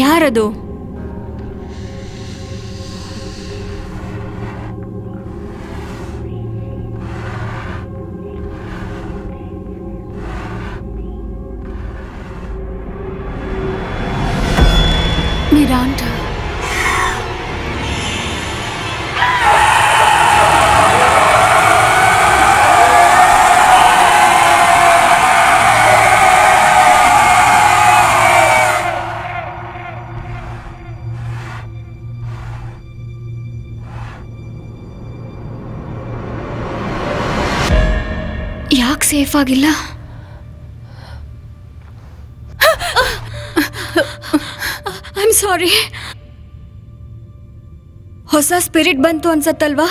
ಯಾರದು? ಮಿರಾಂಡಾ. ಯಾಕೆ ಸೇಫ್ ಆಗಿಲ್ಲ? I am sorry. ಹೊಸ ಸ್ಪಿರಿಟ್ ಬಂತು ಅನ್ಸತ್ತಲ್ವಾ?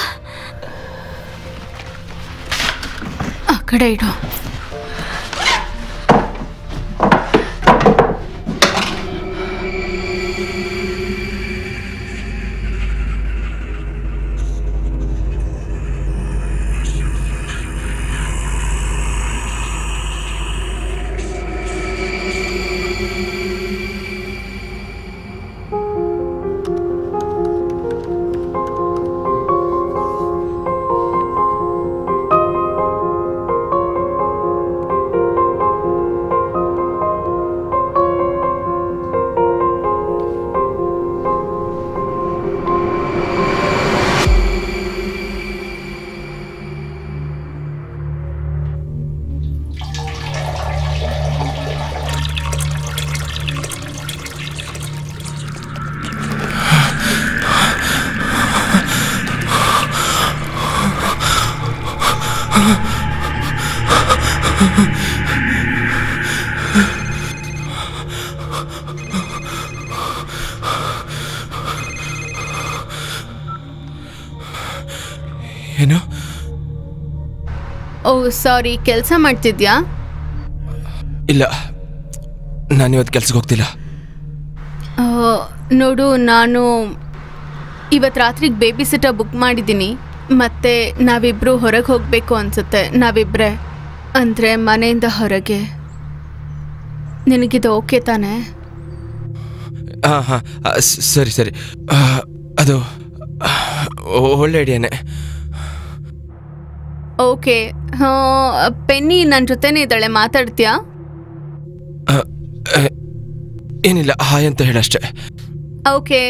ಆ ಕಡೆ ಇಡು. ಏನು? ಓ ಸಾರಿ, ಕೆಲಸ ಮಾಡ್ತಿದ್ಯಾ? ಇಲ್ಲ, ನಾನಿವತ್ತು ಕೆಲ್ಸಕ್ಕೆ ಹೋಗ್ತಿಲ್ಲ. ನೋಡು, ನಾನು ಇವತ್ತು ರಾತ್ರಿಗೆ ಬೇಬಿ ಸಿಟರ್ ಬುಕ್ ಮಾಡಿದ್ದೀನಿ. ಮತ್ತೆ ನಾವಿಬ್ರು ಹೊರಗೆ ಹೋಗಬೇಕು ಅನ್ಸುತ್ತೆ. ನಾವಿಬ್ರೆ ಅಂದರೆ ಮನೆಯಿಂದ ಹೊರಗೆ. ನಿನಗಿದು ಓಕೆ ತಾನೆ? ಹಾಂ ಹಾಂ, ಸರಿ ಸರಿ. ಅದು ಒಳ್ಳೆ ಐಡಿಯಾನೆ. ಓಕೆ. ಪೆನ್ನಿ ನನ್ನ ಜೊತೆನೇ ಇದ್ದಾಳೆ, ಮಾತಾಡ್ತೀಯಾ? ಏನಿಲ್ಲ, ಹಾಯ್ ಅಂತ ಹೇಳಷ್ಟೆ. ಓಕೆ.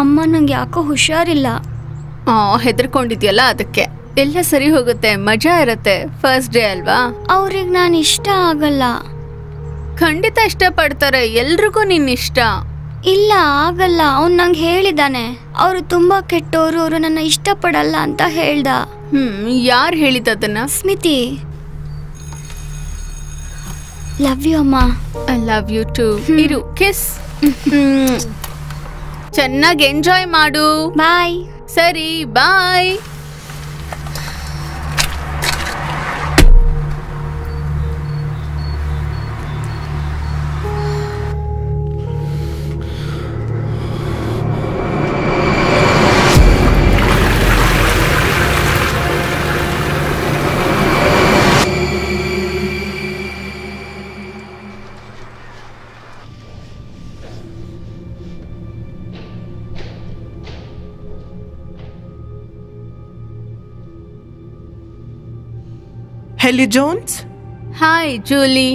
ಅಮ್ಮ, ನಂಗೆ ಯಾಕೋ ಹುಷಾರಿಲ್ಲ. ಹೆದರ್ಕೊಂಡಿದ್ಯಲ್ಲ, ಅದಕ್ಕೆ. ಎಲ್ಲ ಸರಿ ಹೋಗುತ್ತೆ, ಮಜಾ ಇರುತ್ತೆ. ಫಸ್ಟ್ ಡೇ ಅಲ್ವಾ? ಅವ್ರಿಗೆ ನಾನು ಇಷ್ಟ ಆಗಲ್ಲ. ಖಂಡಿತ ಇಷ್ಟಪಡ್ತಾರೆ, ಎಲ್ರಿಗೂ ನಿನ್ನ ಇಷ್ಟ. ಇಲ್ಲ, ಆಗಲ್ಲ. ಅವ್ನು ನಂಗೆ ಹೇಳಿದಾನೆ, ಅವರು ತುಂಬಾ ಕೆಟ್ಟವರು, ಅವರು ನನ್ನ ಇಷ್ಟಪಡಲ್ಲ ಅಂತ ಹೇಳ್ದ. ಯಾರು ಹೇಳಿದ್ದದನ್ನ? ಸ್ಮಿತಿ. ಲವ್ ಯು ಅಮ್ಮ. I love you too. ಇರು, ಕಿಸ್. ಚೆನ್ನಾಗಿ ಎಂಜಾಯ್ ಮಾಡು. ಬಾಯ್. ಸರಿ bye. Haley Jones. Hi Julie.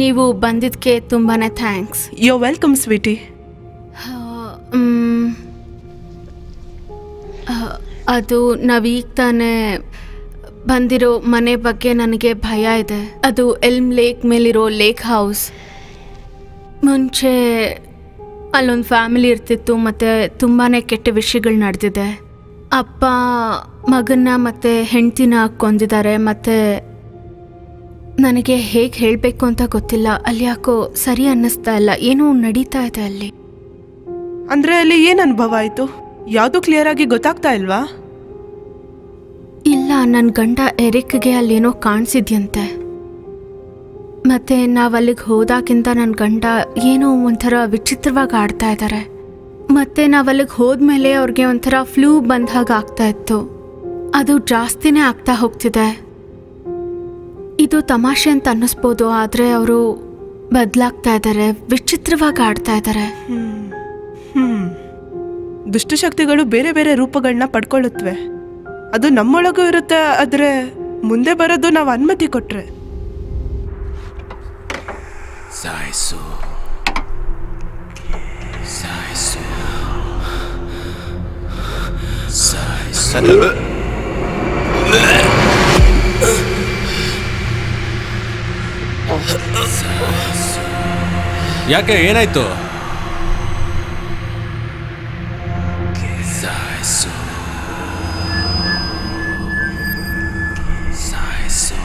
ನೀವು ಬಂದಿದ್ದಕ್ಕೆ ತುಂಬಾನೇ ಥ್ಯಾಂಕ್ಸ್. You welcome Sweety. ಅದು ನಾವೀಗ ತಾನೇ ಬಂದಿರೋ ಮನೆ ಬಗ್ಗೆ ನನಗೆ ಭಯ ಇದೆ. ಅದು ಎಲ್ಮ್ ಲೇಕ್ ಮೇಲಿರೋ ಲೇಕ್ ಹೌಸ್. ಮುಂಚೆ ಅಲ್ಲೊಂದು ಫ್ಯಾಮಿಲಿ ಇರ್ತಿತ್ತು ಮತ್ತು ತುಂಬಾ ಕೆಟ್ಟ ವಿಷಯಗಳು ನಡೆದಿದೆ. ಅಪ್ಪ ಮಗನ್ನ ಮತ್ತು ಹೆಂಡ್ತಿನ ಕೊಂದಿದ್ದಾರೆ. ಮತ್ತು ನನಗೆ ಹೇಗೆ ಹೇಳಬೇಕು ಅಂತ ಗೊತ್ತಿಲ್ಲ. ಅಲ್ಲಿ ಯಾಕೋ ಸರಿ ಅನ್ನಿಸ್ತಾ ಇಲ್ಲ, ಏನೋ ನಡೀತಾ ಇದೆ ಅಲ್ಲಿ. ಅಂದರೆ ಅಲ್ಲಿ ಏನು ಅನುಭವ ಆಯಿತು? ಯಾವುದೂ ಕ್ಲಿಯರ್ ಆಗಿ ಗೊತ್ತಾಗ್ತಾ ಇಲ್ವಾ? ಇಲ್ಲ, ನನ್ನ ಗಂಡ ಎರಿಕ್ಗೆ ಅಲ್ಲೇನೋ ಕಾಣಿಸಿದ್ಯಂತೆ. ಮತ್ತು ನಾವು ಅಲ್ಲಿಗೆ ಹೋದಾಗಿಂದ ನನ್ನ ಗಂಡ ಏನೋ ಒಂಥರ ವಿಚಿತ್ರವಾಗಿ ಆಡ್ತಾ ಇದ್ದಾರೆ. ಮತ್ತು ನಾವು ಅಲ್ಲಿಗೆ ಹೋದ್ಮೇಲೆ ಅವ್ರಿಗೆ ಒಂಥರ ಫ್ಲೂ ಬಂದ ಹಾಗೆ ಆಗ್ತಾ ಇತ್ತು. ಅದು ಜಾಸ್ತಿನೇ ಆಗ್ತಾ ಹೋಗ್ತಿದೆ. ಇದು ತಮಾಷೆ ಅಂತ ಅನ್ನಿಸ್ಬೋದು, ಆದರೆ ಅವರು ಬದಲಾಗ್ತಾ ಇದ್ದಾರೆ, ವಿಚಿತ್ರವಾಗಿ ಆಡ್ತಾ ಇದ್ದಾರೆ. ದುಷ್ಟಶಕ್ತಿಗಳು ಬೇರೆ ಬೇರೆ ರೂಪಗಳನ್ನ ಪಡ್ಕೊಳ್ಳುತ್ತವೆ. ಅದು ನಮ್ಮೊಳಗೂ ಇರುತ್ತೆ, ಆದರೆ ಮುಂದೆ ಬರೋದು ನಾವು ಅನುಮತಿ ಕೊಟ್ರೆ. ಸಾಯಿಸು ಸಾಯಿಸು ಸಾಯಿಸು. ಯಾಕೆ, ಏನಾಯ್ತು? ಸಾಯಿಸು ಸಾಯಿಸು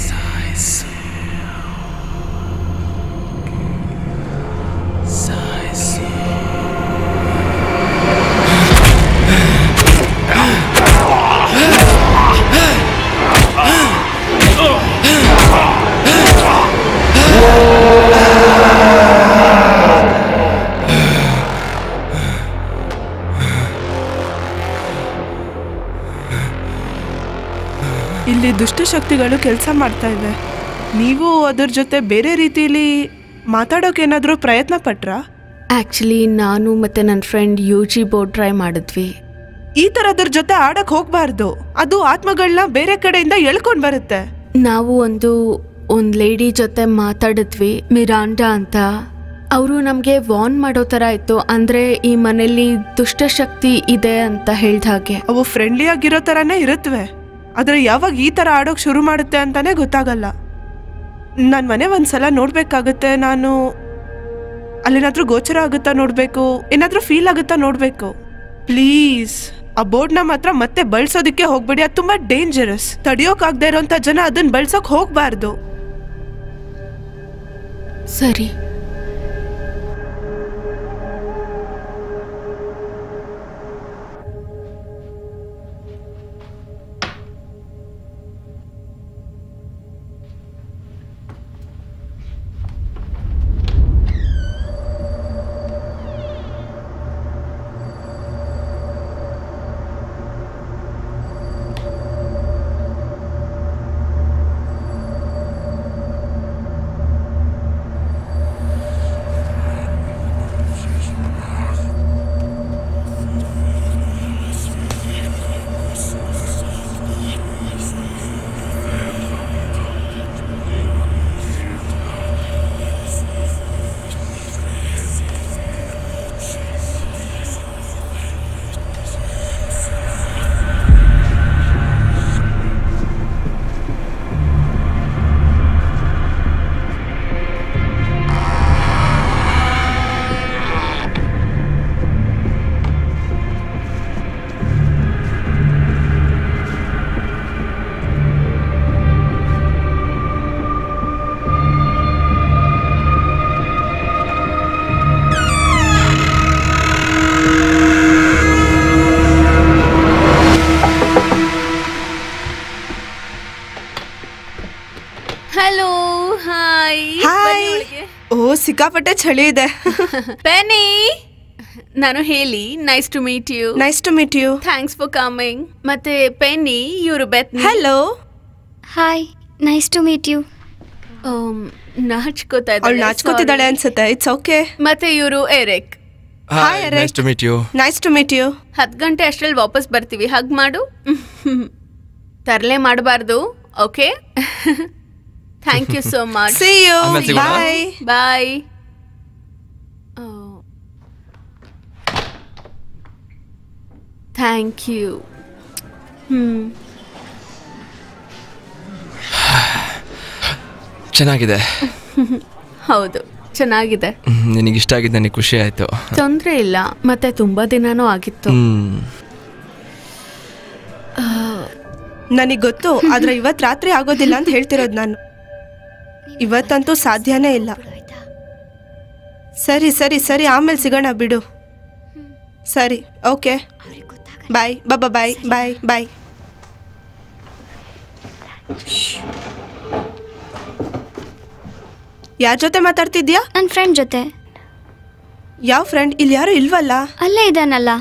ಸಾಯಿಸು ಸಾಯಿಸು. ಇಲ್ಲಿ ದುಷ್ಟಶಕ್ತಿಗಳು ಕೆಲಸ ಮಾಡ್ತಾ ಇವೆ. ನೀವು ಅದ್ರ ಜೊತೆ ಬೇರೆ ರೀತಿಯಲ್ಲಿ ಮಾತಾಡೋಕೇನಾದರೂ ಪ್ರಯತ್ನ ಪಟ್ರಾ? ಆ್ಯಕ್ಚುಲಿ ನಾನು ಮತ್ತು ನನ್ನ ಫ್ರೆಂಡ್ UG ಬೋರ್ಡ್ ಟ್ರೈ ಮಾಡಿದ್ವಿ. ಈ ಥರದ್ರ ಜೊತೆ ಆಡಕ್ಕೆ ಹೋಗಬಾರ್ದು. ಅದು ಆತ್ಮಗಳನ್ನ ಬೇರೆ ಕಡೆಯಿಂದ ಎಳ್ಕೊಂಡು ಬರುತ್ತೆ. ನಾವು ಒಂದು ಲೇಡಿ ಜೊತೆ ಮಾತಾಡಿದ್ವಿ, ಮಿರಾಂಡಾ ಅಂತ. ಅವರು ನಮಗೆ ವಾರ್ನ್ ಮಾಡೋ ಥರ ಇತ್ತು, ಅಂದರೆ ಈ ಮನೇಲಿ ದುಷ್ಟಶಕ್ತಿ ಇದೆ ಅಂತ ಹೇಳ್ದ ಹಾಗೆ. ಅವು ಫ್ರೆಂಡ್ಲಿ ಆಗಿರೋ ಥರನೇ ಇರುತ್ತವೆ, ಆದರೆ ಯಾವಾಗ ಈ ಥರ ಆಡೋಕೆ ಶುರು ಮಾಡುತ್ತೆ ಅಂತಾನೆ ಗೊತ್ತಾಗಲ್ಲ. ನನ್ನ ಮನೆ ಒಂದ್ಸಲ ನೋಡಬೇಕಾಗುತ್ತೆ. ನಾನು ಅಲ್ಲೇನಾದ್ರೂ ಗೋಚರ ಆಗುತ್ತಾ ನೋಡಬೇಕು, ಏನಾದರೂ ಫೀಲ್ ಆಗುತ್ತಾ ನೋಡಬೇಕು. ಪ್ಲೀಸ್ ಆ ಬೋರ್ಡ್ನ ಮಾತ್ರ ಮತ್ತೆ ಬಳಸೋದಕ್ಕೆ ಹೋಗ್ಬೇಡಿ. ಅದು ತುಂಬ ಡೇಂಜರಸ್. ತಡಿಯೋಕ್ಕಾಗದೇ ಇರೋಂಥ ಜನ ಅದನ್ನು ಬಳಸೋಕೆ ಹೋಗಬಾರ್ದು. ಸರಿ. Hello hi hi. ಓ ಸಿಕ್ಕಾಪಟ್ಟೆ ಚಳಿ ಇದೆ. ಪೆನಿ, ನಾನು ಹೇಳಿ nice to meet you. Nice to meet you. Thanks for coming. ಮತ್ತೆ ಪೆನ್ನಿ, ಇವರು Beth. Hello. Hi, nice to meet you. ಅವಳು ನಾಚ್ಕೋತಿದ್ದಾಳೆ ಅನ್ಸುತ್ತೆ. It's okay. ಮತ್ತೆ ಇವರು Eric. Hi Eric. Nice to meet you. Nice to meet you. 10 ಗಂಟೆ ಅಷ್ಟ್ರಲ್ಲಿ ವಾಪಸ್ ಬರ್ತೀವಿ. ಹಗ್ ಮಾಡು. ತರಲೆ ಮಾಡಬಾರ್ದು. Okay. Thank you so much. See you. ಆಮೇಲೆ ಸಿಗೋಣ. Bye. ಬಾಯ್. Thank you. ಚೆನ್ನಾಗಿದೆ. ಹೌದು, ಚೆನ್ನಾಗಿದೆ. ನಿನಗೆ ಇಷ್ಟ ಆಗಿದ್ದು ನನಗೆ ಖುಷಿ ಆಯ್ತು. ತೊಂದರೆ ಇಲ್ಲ. ಮತ್ತೆ ತುಂಬಾ ದಿನಾನೂ ಆಗಿತ್ತು. ನನಗೆ ಗೊತ್ತು, ಆದ್ರೆ ಇವತ್ತು ರಾತ್ರಿ ಆಗೋದಿಲ್ಲ ಅಂತ ಹೇಳ್ತಿರೋದು ನಾನು. ಇವತ್ತಂತೂ ಸಾಧ್ಯನೇ ಇಲ್ಲ. ಸರಿ ಸರಿ ಸರಿ, ಆಮೇಲೆ ಸಿಗೋಣ ಬಿಡು. ಸರಿ, ಓಕೆ, ಬಾಯ್. ಬಾಬಾ, ಬಾಯ್ ಬಾಯ್ ಬಾಯ್. ಯಾರ ಜೊತೆ ಮಾತಾಡ್ತಿದ್ಯಾ? ನನ್ನ ಫ್ರೆಂಡ್ ಜೊತೆ. ಯಾವ ಫ್ರೆಂಡ್? ಇಲ್ಲಿ ಯಾರು ಇಲ್ವಲ್ಲ. ಅಲ್ಲೇ ಇದ್ದಾನಲ್ಲ.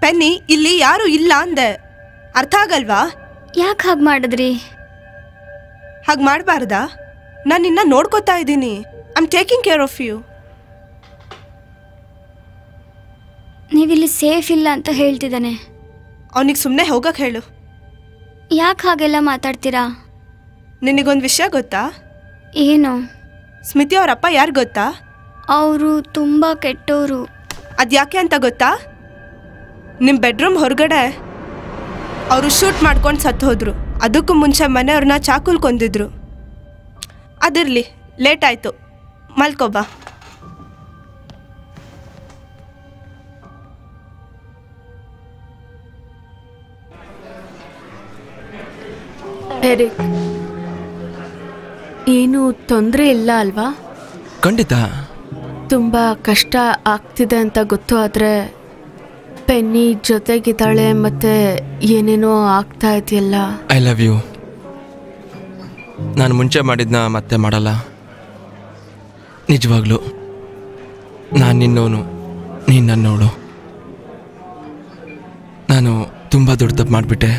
ಪೆನ್ನಿ, ಇಲ್ಲಿ ಯಾರು ಇಲ್ಲ ಅಂದೆ. ಅರ್ಥ ಆಗಲ್ವಾ? ಯಾಕೆ ಹಾಗೆ ಮಾಡಿದ್ರಿ? ಹಾಗೆ ಮಾಡಬಾರ್ದಾ? ನಾನು ನಿನ್ನ ನೋಡ್ಕೋತಾ ಇದ್ದೀನಿ. I am taking care of you. ನೀವಿಲ್ಲಿ ಸೇಫ್ ಇಲ್ಲ ಅಂತ ಹೇಳ್ತಿದ್ದಾನೆ. ಅವನಿಗೆ ಸುಮ್ಮನೆ ಹೋಗಕ್ಕೆ ಹೇಳು. ಯಾಕೆ ಹಾಗೆಲ್ಲ ಮಾತಾಡ್ತೀರಾ? ನಿನಗೊಂದು ವಿಷಯ ಗೊತ್ತಾ? ಏನು? ಸ್ಮಿತಿ ಅವರಪ್ಪ ಯಾರು ಗೊತ್ತಾ? ಅವರು ತುಂಬ ಕೆಟ್ಟವರು. ಅದ್ಯಾಕೆ ಅಂತ ಗೊತ್ತಾ? ನಿಮ್ಮ ಬೆಡ್ರೂಮ್ ಹೊರಗಡೆ ಅವರು ಶೂಟ್ ಮಾಡ್ಕೊಂಡು ಸತ್ತು ಹೋದ್ರು. ಅದಕ್ಕೂ ಮುಂಚೆ ಮನೆಯವ್ರನ್ನ ಚಾಕುಲ್ ಕೊಂದಿದ್ರು. ಅದಿರಲಿ, ಲೇಟ್ ಆಯಿತು, ಮಲ್ಕೋಬಾ. ಎರಿಕ್, ಏನು ತೊಂದರೆ ಇಲ್ಲ ಅಲ್ವಾ? ಖಂಡಿತ. ತುಂಬ ಕಷ್ಟ ಆಗ್ತಿದೆ ಅಂತ ಗೊತ್ತು. ಆದರೆ ಪೆನ್ನಿ ಜೊತೆಗಿದ್ದಾಳೆ, ಮತ್ತೆ ಏನೇನೋ ಆಗ್ತಾ ಇದೆಯಲ್ಲ. I love you. ನಾನು ಮುಂಚೆ ಮಾಡಿದ್ನ ಮತ್ತೆ ಮಾಡಲ್ಲ. ನಿಜವಾಗ್ಲೂ ನಾನು ನಿನ್ನವನು, ನೀನು ನನ್ನವಳು. ನಾನು ತುಂಬ ದೊಡ್ಡ ತಪ್ಪು ಮಾಡಿಬಿಟ್ಟೆ.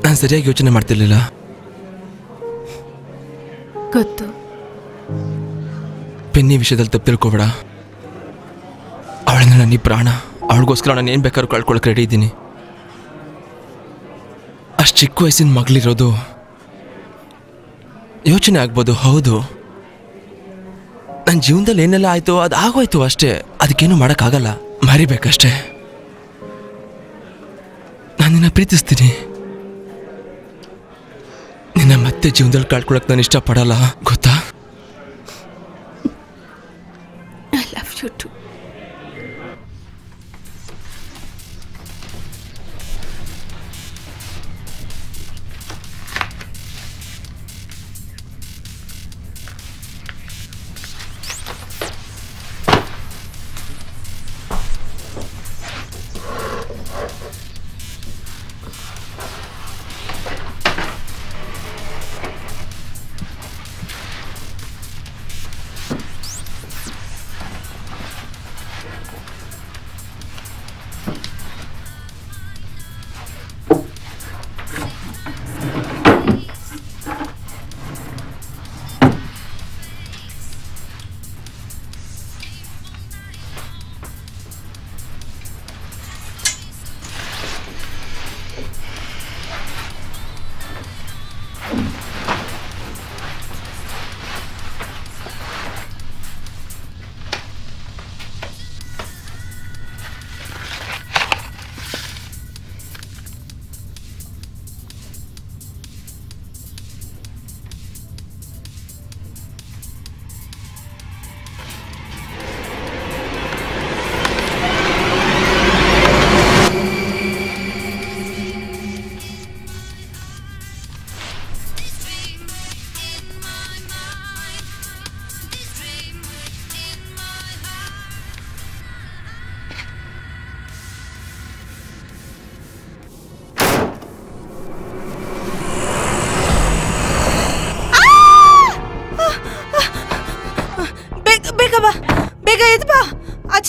ನಾನು ಸರಿಯಾಗಿ ಯೋಚನೆ ಮಾಡ್ತಿರ್ಲಿಲ್ಲ. ಗೊತ್ತು. ಪೆನ್ನಿ ವಿಷಯದಲ್ಲಿ ತಪ್ಪು ತಿಳ್ಕೊಬೇಡ. ಅವಳನ್ನ ನನ್ನ ಪ್ರಾಣ. ಅವಳಿಗೋಸ್ಕರ ನಾನು ಏನು ಬೇಕಾದ್ರೂ ಕಳ್ಕೊಳಕ್ಕೆ ರೆಡಿ ಇದ್ದೀನಿ. ಅಷ್ಟು ಚಿಕ್ಕ ವಯಸ್ಸಿನ ಮಗಳಿರೋದು ಯೋಚನೆ ಆಗ್ಬೋದು, ಹೌದು. ನನ್ನ ಜೀವನದಲ್ಲಿ ಏನೆಲ್ಲ ಆಯಿತು ಅದು ಆಗೋಯ್ತು ಅಷ್ಟೇ. ಅದಕ್ಕೇನು ಮಾಡೋಕ್ಕಾಗಲ್ಲ, ಮರಿಬೇಕಷ್ಟೇ. ನಾನು ನಿನ್ನ ಪ್ರೀತಿಸ್ತೀನಿ. ನಿನ್ನ ಮತ್ತೆ ಜೀವನದಲ್ಲಿ ಕಳ್ಕೊಳಕ್ಕೆ ನಾನು ಇಷ್ಟಪಡಲ್ಲ, ಗೊತ್ತಾ? I love you too.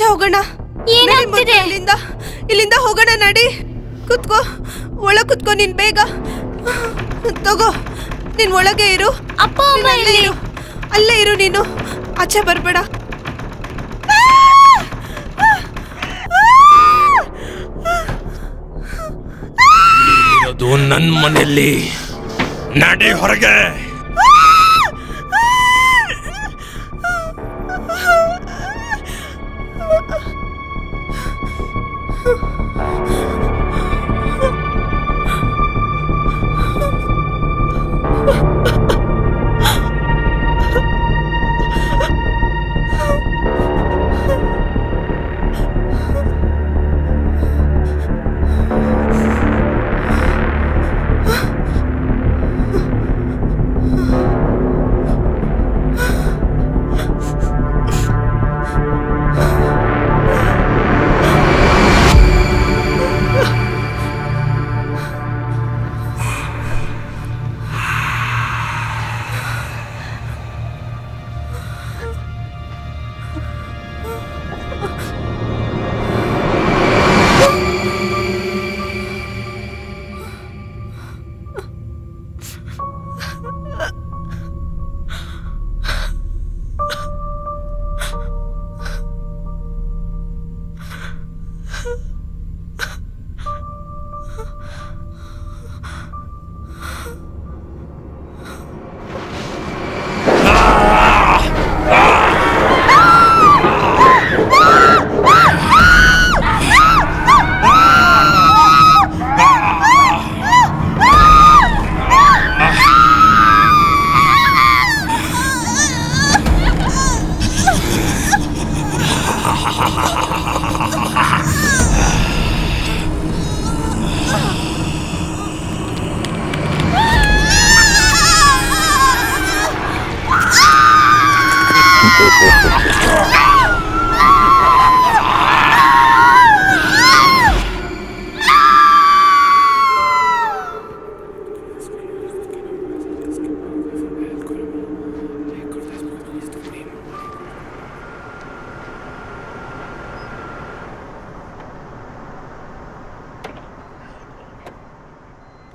ಆಚೆ ಹೋಗೋಣ. ಏನಾಗ್ತಿದೆ? ಇಲ್ಲಿಂದ ಹೋಗೋಣ ನಡಿ. ಕುತ್ಕೋ, ಒಳಗೆ ಕುತ್ಕೋ ನೀನ್ ಬೇಗ. ತಗೋ, ನೀನ್ ಒಳಗೆ ಇರು. ಅಪ್ಪ ಅಮ್ಮ ಎಲ್ಲಿ? ಅಲ್ಲೇ ಇರು ನೀನು, ಆಚೆ ಬರ್ಬೇಡ. ಅದು ನನ್ನ ಮನೆಯಲ್ಲಿ, ನಡಿ ಹೊರಗೆ.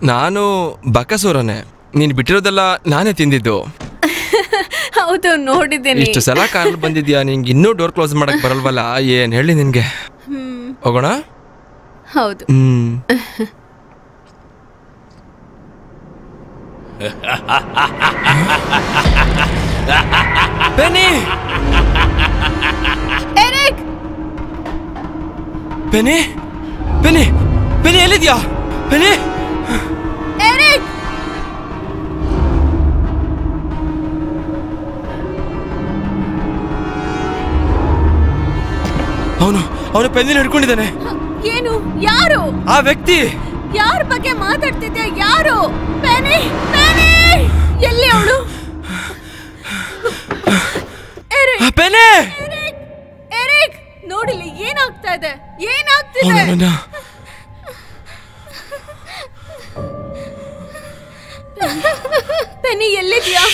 ನಾನು ಬಕಸೂರನೇ. ನೀನು ಬಿಟ್ಟಿರೋದೆಲ್ಲ ನಾನೇ ತಿಂದಿದ್ದು. ಹೌದು, ನೋಡಿದ್ದೇನೆ. ಇಷ್ಟು ಸಲ ಕಾರಲ್ಲಿ ಬಂದಿದ್ಯಾ, ನಿಂಗೆ ಇನ್ನೂ ಡೋರ್ ಕ್ಲೋಸ್ ಮಾಡಕ್ ಬರಲ್ವಲ್ಲ? ಏನ್ ಹೇಳಿ ನಿನ್ಗೆ? ಹೋಗೋಣ. ಹೌದು. ಪೆನಿ, ಎರಿಕ್, ಪೆನಿ, ಪೆನಿ, ಪೆನಿ ಎಲ್ಲಿದ್ಯಾ? ಪೆನಿ, ಎರಿಕ್, ಅವನು ಪೆನ್ನಿನ ಹಿಡ್ಕೊಂಡಿದ್ದಾನೆ. ಏನು? ಯಾರು ಆ ವ್ಯಕ್ತಿ? ಯಾರ ಬಗ್ಗೆ ಮಾತಾಡ್ತಿದ್ಯಾ? ಯಾರು? ಪೆನಿ, ಪೆನಿ, ಎಲ್ಲಿ ಅವಳು? ಪೆನಿ, ಎರಿಕ್, ನೋಡಿಲಿ ಏನಾಗ್ತಾ ಇದೆ, ಏನಾಗ್ತಿದೆ? ಪೆನಿ ಎಲ್ಲಿದ್ಯಾ?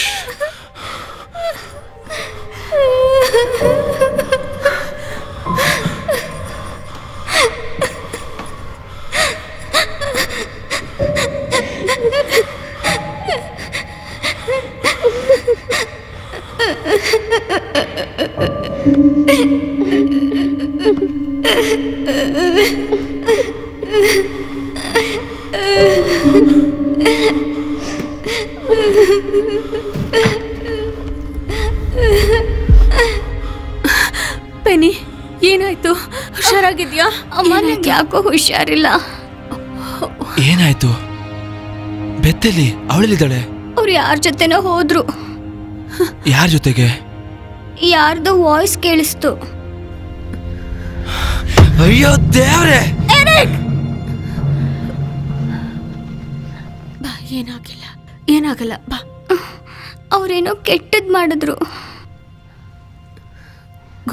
ಪೆನಿ, ಏನಾಯ್ತು? ಹುಷಾರಾಗಿದ್ಯಾ? ಅಮ್ಮ, ನಂಗೆ ಯಾಕೋ ಹುಷಾರಿಲ್ಲ. ಏನಾಯ್ತು? ಬೆತ್ತಲಿ ಅವಳಲ್ಲಿದ್ದಾಳೆ. ಅವ್ರು ಯಾರ ಜೊತೆನೋ ಹೋದ್ರು. ಯಾರ ಜೊತೆಗೆ? ಯಾರ್ದೋ ವಾಯ್ಸ್ ಕೇಳಿಸ್ತು. ಅಯ್ಯೋ ದೇವ್ರೆ! ಬಾ, ಏನಾಗಿಲ್ಲ, ಏನಾಗಲ್ಲ, ಬಾ. ಅವ್ರೇನೋ ಕೆಟ್ಟದ್ ಮಾಡಿದ್ರು.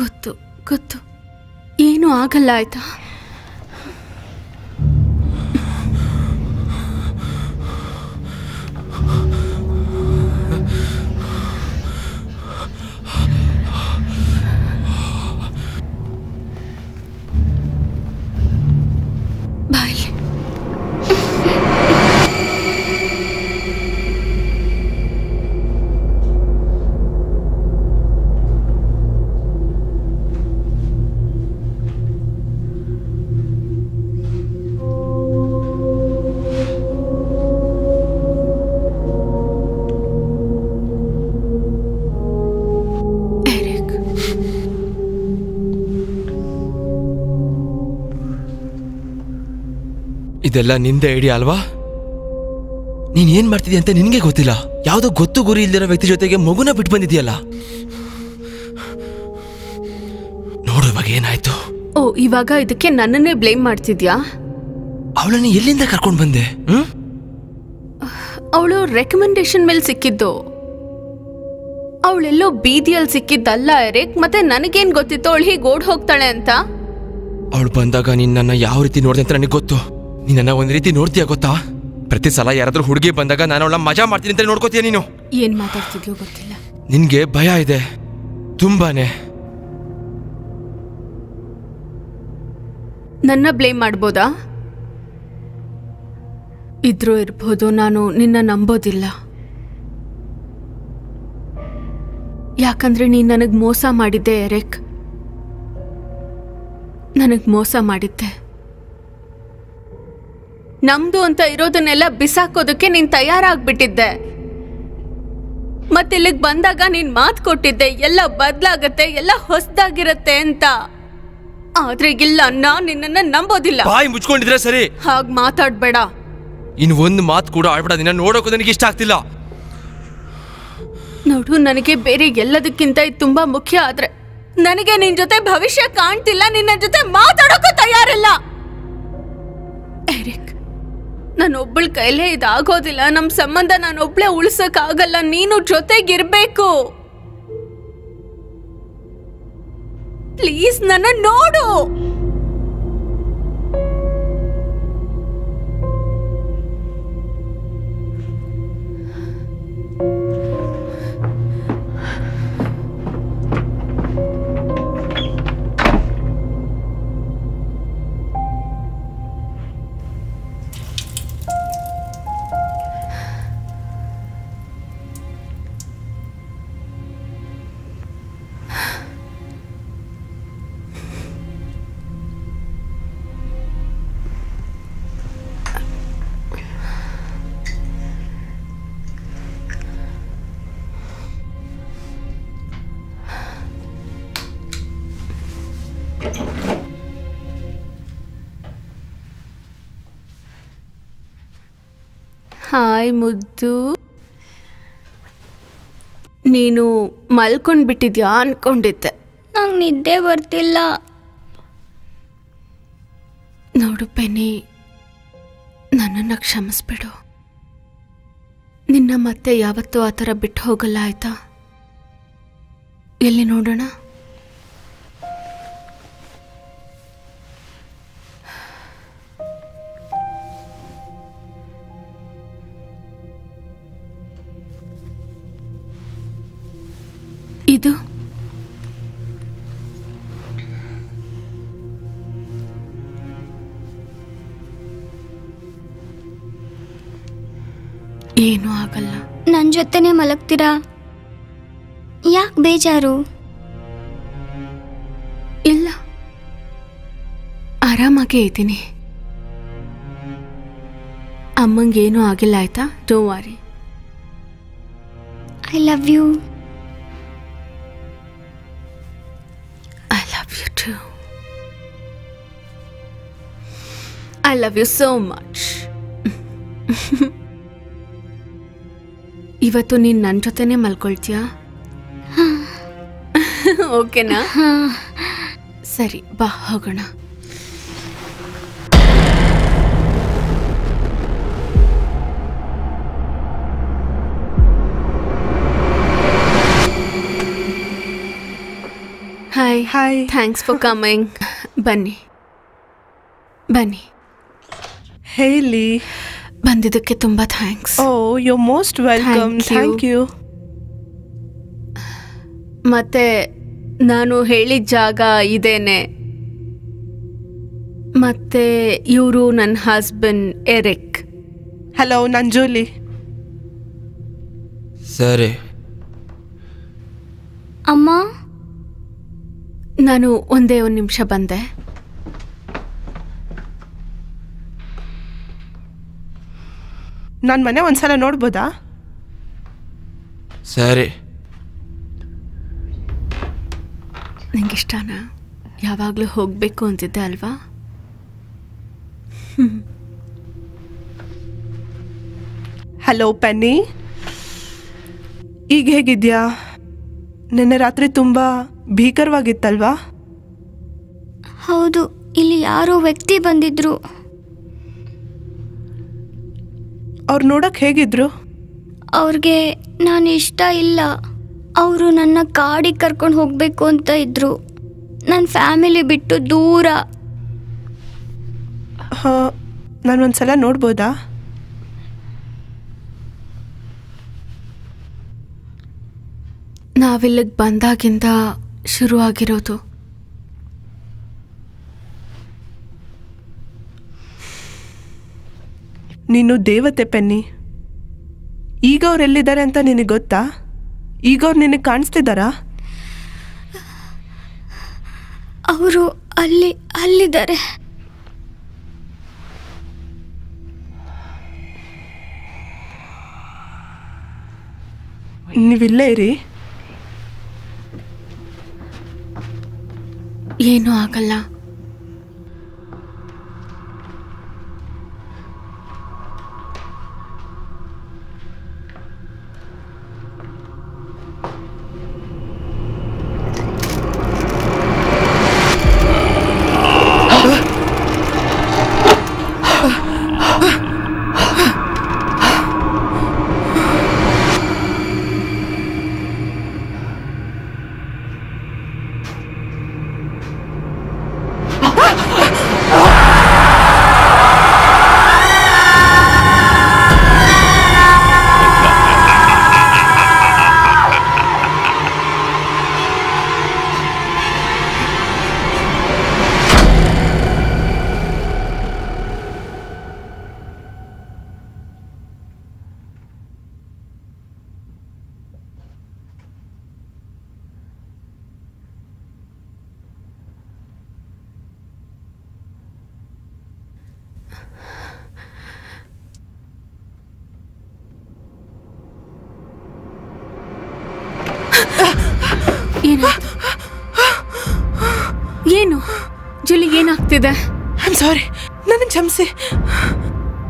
ಗೊತ್ತು ಗೊತ್ತು, ಏನೂ ಆಗಲ್ಲ, ಆಯ್ತಾ? ಇದೆಲ್ಲ ನಿಂದೆ ಐಡಿಯಾ ಅಲ್ವಾ? ನೀನ್ ಏನ್ ಮಾಡ್ತಿದ್ಯಾ ಅಂತ ನಿನ್ಗೆ ಗೊತ್ತಿಲ್ಲ. ಯಾವ್ದೋ ಗೊತ್ತು ಗುರಿ ಇಲ್ದಿರೋ ವ್ಯಕ್ತಿ ಜೊತೆಗೆ ಮಗುನ ಬಿಟ್ಟು ಬಂದಿದ್ಯಲ್ಲ. ನೋಡು ಇವಾಗ ಏನಾಯ್ತು. ಓ, ಇವಾಗ ಇದಕ್ಕೆ ನನ್ನನ್ನೇ ಬ್ಲೇಮ್ ಮಾಡ್ತಿದ್ಯಾ? ಅವಳನ್ನ ಎಲ್ಲಿಂದ ಕರ್ಕೊಂಡ್ ಬಂದೆ? ಅವಳು ರೆಕಮೆಂಡೇಶನ್ ಮೇಲೆ ಸಿಕ್ಕಿದ್ದು. ಅವಳೆಲ್ಲೋ ಬೀದಿಯಲ್ಲಿ ಸಿಕ್ಕಿದ್ದಲ್ಲ ಎರಿಕ್. ಮತ್ತೆ ನನಗೇನ್ ಗೊತ್ತಿತ್ತು ಅವಳು ಹೀಗೆ ಓಡ್ ಹೋಗ್ತಾಳೆ ಅಂತ? ಅವಳು ಬಂದಾಗ ನೀನ್ ನನ್ನ ಯಾವ ರೀತಿ ನೋಡ್ದೆ ಅಂತ ನನಗೆ ಗೊತ್ತು. ನೀನ್ ನನ್ನ ಒಂದ್ ರೀತಿ ನೋಡ್ತೀಯ ಗೊತ್ತಾ? ಪ್ರತಿ ಸಲ ಯಾರಾದ್ರೂ ಹುಡುಗಿ ಬಂದಾಗ ನಾನು ಅವಳ ಮಜಾ ಮಾಡ್ತೀನಿ ಅಂತ ನೋಡ್ಕೋತೀಯ ನೀನು. ಏನ್ ಮಾತಾಡ್ತಿದ್ಯೋ ಗೊತ್ತಿಲ್ಲ. ನಿನ್ಗೆ ಭಯ ಇದೆ ತುಂಬಾನೇ. ನನ್ನ ಬ್ಲೇಮ್ ಮಾಡ್ಬೋದಾ? ಇದ್ರೂ ಇರ್ಬೋದು. ನಾನು ನಿನ್ನ ನಂಬೋದಿಲ್ಲ. ಯಾಕಂದ್ರೆ ನೀನ್ ನನಗ್ ಮೋಸ ಮಾಡಿದ್ದೆ ಎರಿಕ್. ನನಗ್ ಮೋಸ ಮಾಡಿದ್ದೆ. ನಮ್ದು ಅಂತ ಇರೋದನ್ನೆಲ್ಲ ಬಿಸಾಕೋದಕ್ಕೆ ನೀನ್ ತಯಾರಾಗ್ಬಿಟ್ಟಿದ್ದೆ. ಮತ್ತೆ ಇಲ್ಲಿಗೆ ಬಂದಾಗ ನೀನ್ ಮಾತು ಕೊಟ್ಟಿದ್ದೆ ಎಲ್ಲ ಬದ್ಲಾಗತ್ತೆ, ಎಲ್ಲ ಹೊಸದಾಗಿರತ್ತೆ ಅಂತ. ಆದ್ರೆ ಇಲ್ಲ, ನಾನ್ ನಿನ್ನನ್ನ ನಂಬೋದಿಲ್ಲ. ಬಾಯಿ ಮುಚ್ಕೊಂಡಿದ್ರೆ ಸರಿ. ಹಾಗ್ ಮಾತಾಡ್ಬೇಡ. ಇನ್ ಒಂದ್ ಮಾತು ಕೂಡ ಆಡ್ಬೇಡ. ನಿನ್ನ ನೋಡೋಕೆ ನನಗೆ ಇಷ್ಟ ಆಗ್ತಿಲ್ಲ. ನೋಡು, ನನಗೆ ಬೇರೆ ಎಲ್ಲದಕ್ಕಿಂತ ಇದು ತುಂಬಾ ಮುಖ್ಯ. ಆದ್ರೆ ನನಗೆ ನಿನ್ ಜೊತೆ ಭವಿಷ್ಯ ಕಾಣ್ತಿಲ್ಲ. ನಿನ್ನ ಜೊತೆ ಮಾತಾಡೋಕೆ ತಯಾರಿಲ್ಲ ಎರಿಕ್. ನಾನೊಬ್ಬಳ ಕೈಲೇ ಇದಾಗೋದಿಲ್ಲ. ನಮ್ ಸಂಬಂಧ ನಾನೊಬ್ಳೆ ಉಳ್ಸಕ್ ಆಗಲ್ಲ. ನೀನು ಜೊತೆಗಿರ್ಬೇಕು. ಪ್ಲೀಸ್ ನನ್ನ ನೋಡು. ಹಾಯ್ ಮುದ್ದು. ನೀನು ಮಲ್ಕೊಂಡ್ಬಿಟ್ಟಿದ್ಯಾ ಅನ್ಕೊಂಡಿದ್ದೆ. ನಂಗೆ ನಿದ್ದೆ ಬರ್ತಿಲ್ಲ. ನೋಡು ಪೆನಿ, ನನ್ನನ್ನು ಕ್ಷಮಿಸ್ಬಿಡು. ನಿನ್ನ ಮತ್ತೆ ಯಾವತ್ತೂ ಆ ಥರ ಬಿಟ್ಟು ಹೋಗಲ್ಲ, ಆಯ್ತಾ? ಎಲ್ಲಿ ನೋಡೋಣ? ಇದು ಏನೂ ಆಗಲ್ಲ. ನನ್ನ ಜೊತೆನೆ ಮಲಗ್ತೀರಾ? ಯಾಕೆ ಬೇಜಾರು? ಇಲ್ಲ, ಆರಾಮಾಗೇ ಇದ್ದೀನಿ. ಅಮ್ಮಂಗೇನೂ ಆಗಿಲ್ಲ, ಆಯ್ತಾ? Don't worry. I love you. I love you too. I love you so much. ಇವತ್ತು ನೀನು ನನ್ನ ಜೊತೆನೇ ಮಲ್ಕೊಳ್ತೀಯಾ? ಓಕೆನಾ? ಸರಿ, ಬಾ ಹೋಗೋಣ. Hi. Hi. Thanks for coming. ಬನ್ನಿ ಬನ್ನಿ. ಹೇಳಿ. ಬಂದಿದ್ದಕ್ಕೆ ತುಂಬ thanks. Oh, you most welcome. Thank you. ಮತ್ತೆ ನಾನು ಹೇಳಿದ ಜಾಗ ಇದೇನೆ. ಮತ್ತೆ ಇವರು ನನ್ನ ಹಸ್ಬೆಂಡ್ ಎರಿಕ್. ಹಲೋ, ನಾನು ಜೂಲಿ. ಸರಿ. ಅಮ್ಮ, ನಾನು ಒಂದೇ ಒಂದು ನಿಮಿಷ ಬಂದೆ. ನನ್ನ ಮನೆ ಒಂದ್ಸಲ ನೋಡ್ಬೋದಾ? ಸರಿ. ನಿಂಗಿಷ್ಟನಾ? ಯಾವಾಗಲೂ ಹೋಗಬೇಕು ಅಂತಿದ್ದೆ ಅಲ್ವಾ? ಹಲೋ ಪೆನ್ನಿ, ಈಗ ಹೇಗಿದ್ಯಾ? ನಿನ್ನೆ ರಾತ್ರಿ ತುಂಬ ಭೀಕರವಾಗಿತ್ತಲ್ವಾ? ಹೌದು, ಇಲ್ಲಿ ಯಾರೋ ವ್ಯಕ್ತಿ ಬಂದಿದ್ರು. ಅವ್ರು ನೋಡಕ್ ಹೇಗಿದ್ರು? ಅವ್ರಿಗೆ ನಾನು ಇಷ್ಟ ಇಲ್ಲ. ಅವರು ನನ್ನ ಕಾಡಿಗೆ ಕರ್ಕೊಂಡು ಹೋಗಬೇಕು ಅಂತ ಇದ್ರು. ನನ್ನ ಫ್ಯಾಮಿಲಿ ಬಿಟ್ಟು ದೂರ. ನಾನು ಒಂದ್ಸಲ ನೋಡ್ಬೋದಾ? ನಾವಿಲ್ಲಿಗೆ ಬಂದಾಗಿಂದ ಶುರುವಾಗಿರೋದು. ನೀನು ದೇವತೆ ಪೆನ್ನಿ. ಈಗ ಅವ್ರು ಎಲ್ಲಿದ್ದಾರೆ ಅಂತ ನಿನಗೆ ಗೊತ್ತಾ? ಈಗ ಅವ್ರು ನಿನಗೆ ಕಾಣಿಸ್ತಿದ್ದಾರಾ? ಅವರು ಅಲ್ಲಿದ್ದಾರೆ. ನೀವಿಲ್ಲೇ ಇರಿ. ಏನೂ ಆಗಲ್ಲ. ಏನು ಜೂಲಿ, ಏನಾಗ್ತಿದೆ? ಐಮ್ ಸಾರಿ, ನನಗೆ ಕ್ಷಮಿಸಿ.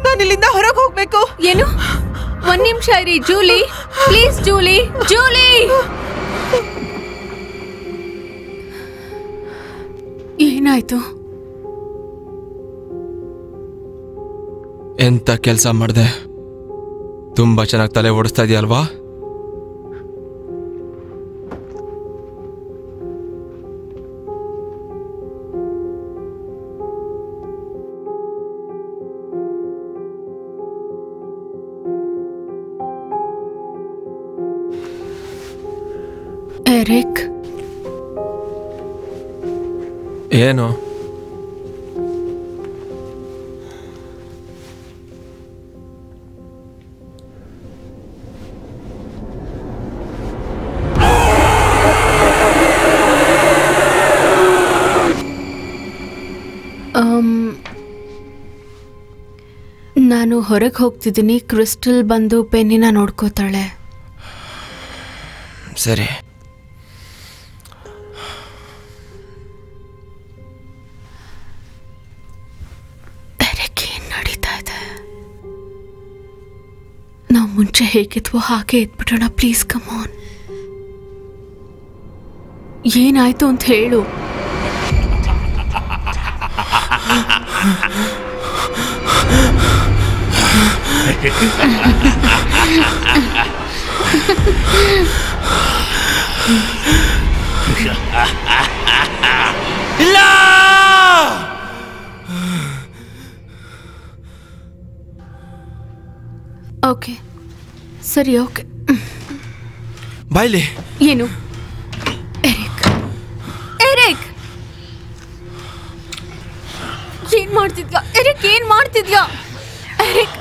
ನಾನು ಇಲ್ಲಿಂದ ಹೊರಗೆ ಹೋಗ್ಬೇಕು. ಏನು? ಒಂದ್ ನಿಮಿಷ ಇರಿ ಜೂಲಿ, ಪ್ಲೀಸ್. ಜೂಲಿ, ಜೂಲಿ, ಏನಾಯ್ತು? ಎಂತ ಕೆಲಸ ಮಾಡಿದೆ? ತುಂಬಾ ಚೆನ್ನಾಗಿ ತಲೆ ಓಡಿಸ್ತಾ ಇದೆಯಲ್ವಾ? ಎರಿಕ್, ಏನು? ನಾನು ಹೊರಗೆ ಹೋಗ್ತಿದ್ದೀನಿ. ಕ್ರಿಸ್ಟಲ್ ಬಂದು ಪೆನ್ನಿನ ನೋಡ್ಕೋತಾಳೆ. ಸರಿ. ಎರಿಕ್, ಏನ್ ನಡೀತಾ ಇದೆ? ನಾವು ಮುಂಚೆ ಹೇಗಿದ್ವೋ ಹಾಗೆ ಇದ್ಬಿಡೋಣ. Please come on. ಏನಾಯ್ತು ಅಂತ ಹೇಳು. ಇಲ್ಲ. ಓಕೆ, ಸರಿ, ಓಕೆ. ಬಾಯ್ಲಿ. ಏನು? ಎರಿಕ್, ಎರಿಕ್, ಏನ್ ಮಾಡ್ತಿದ್ಯಾ? ಎರಿಕ್, ಏನ್ ಮಾಡ್ತಿದ್ಯಾ? ಎರಿಕ್,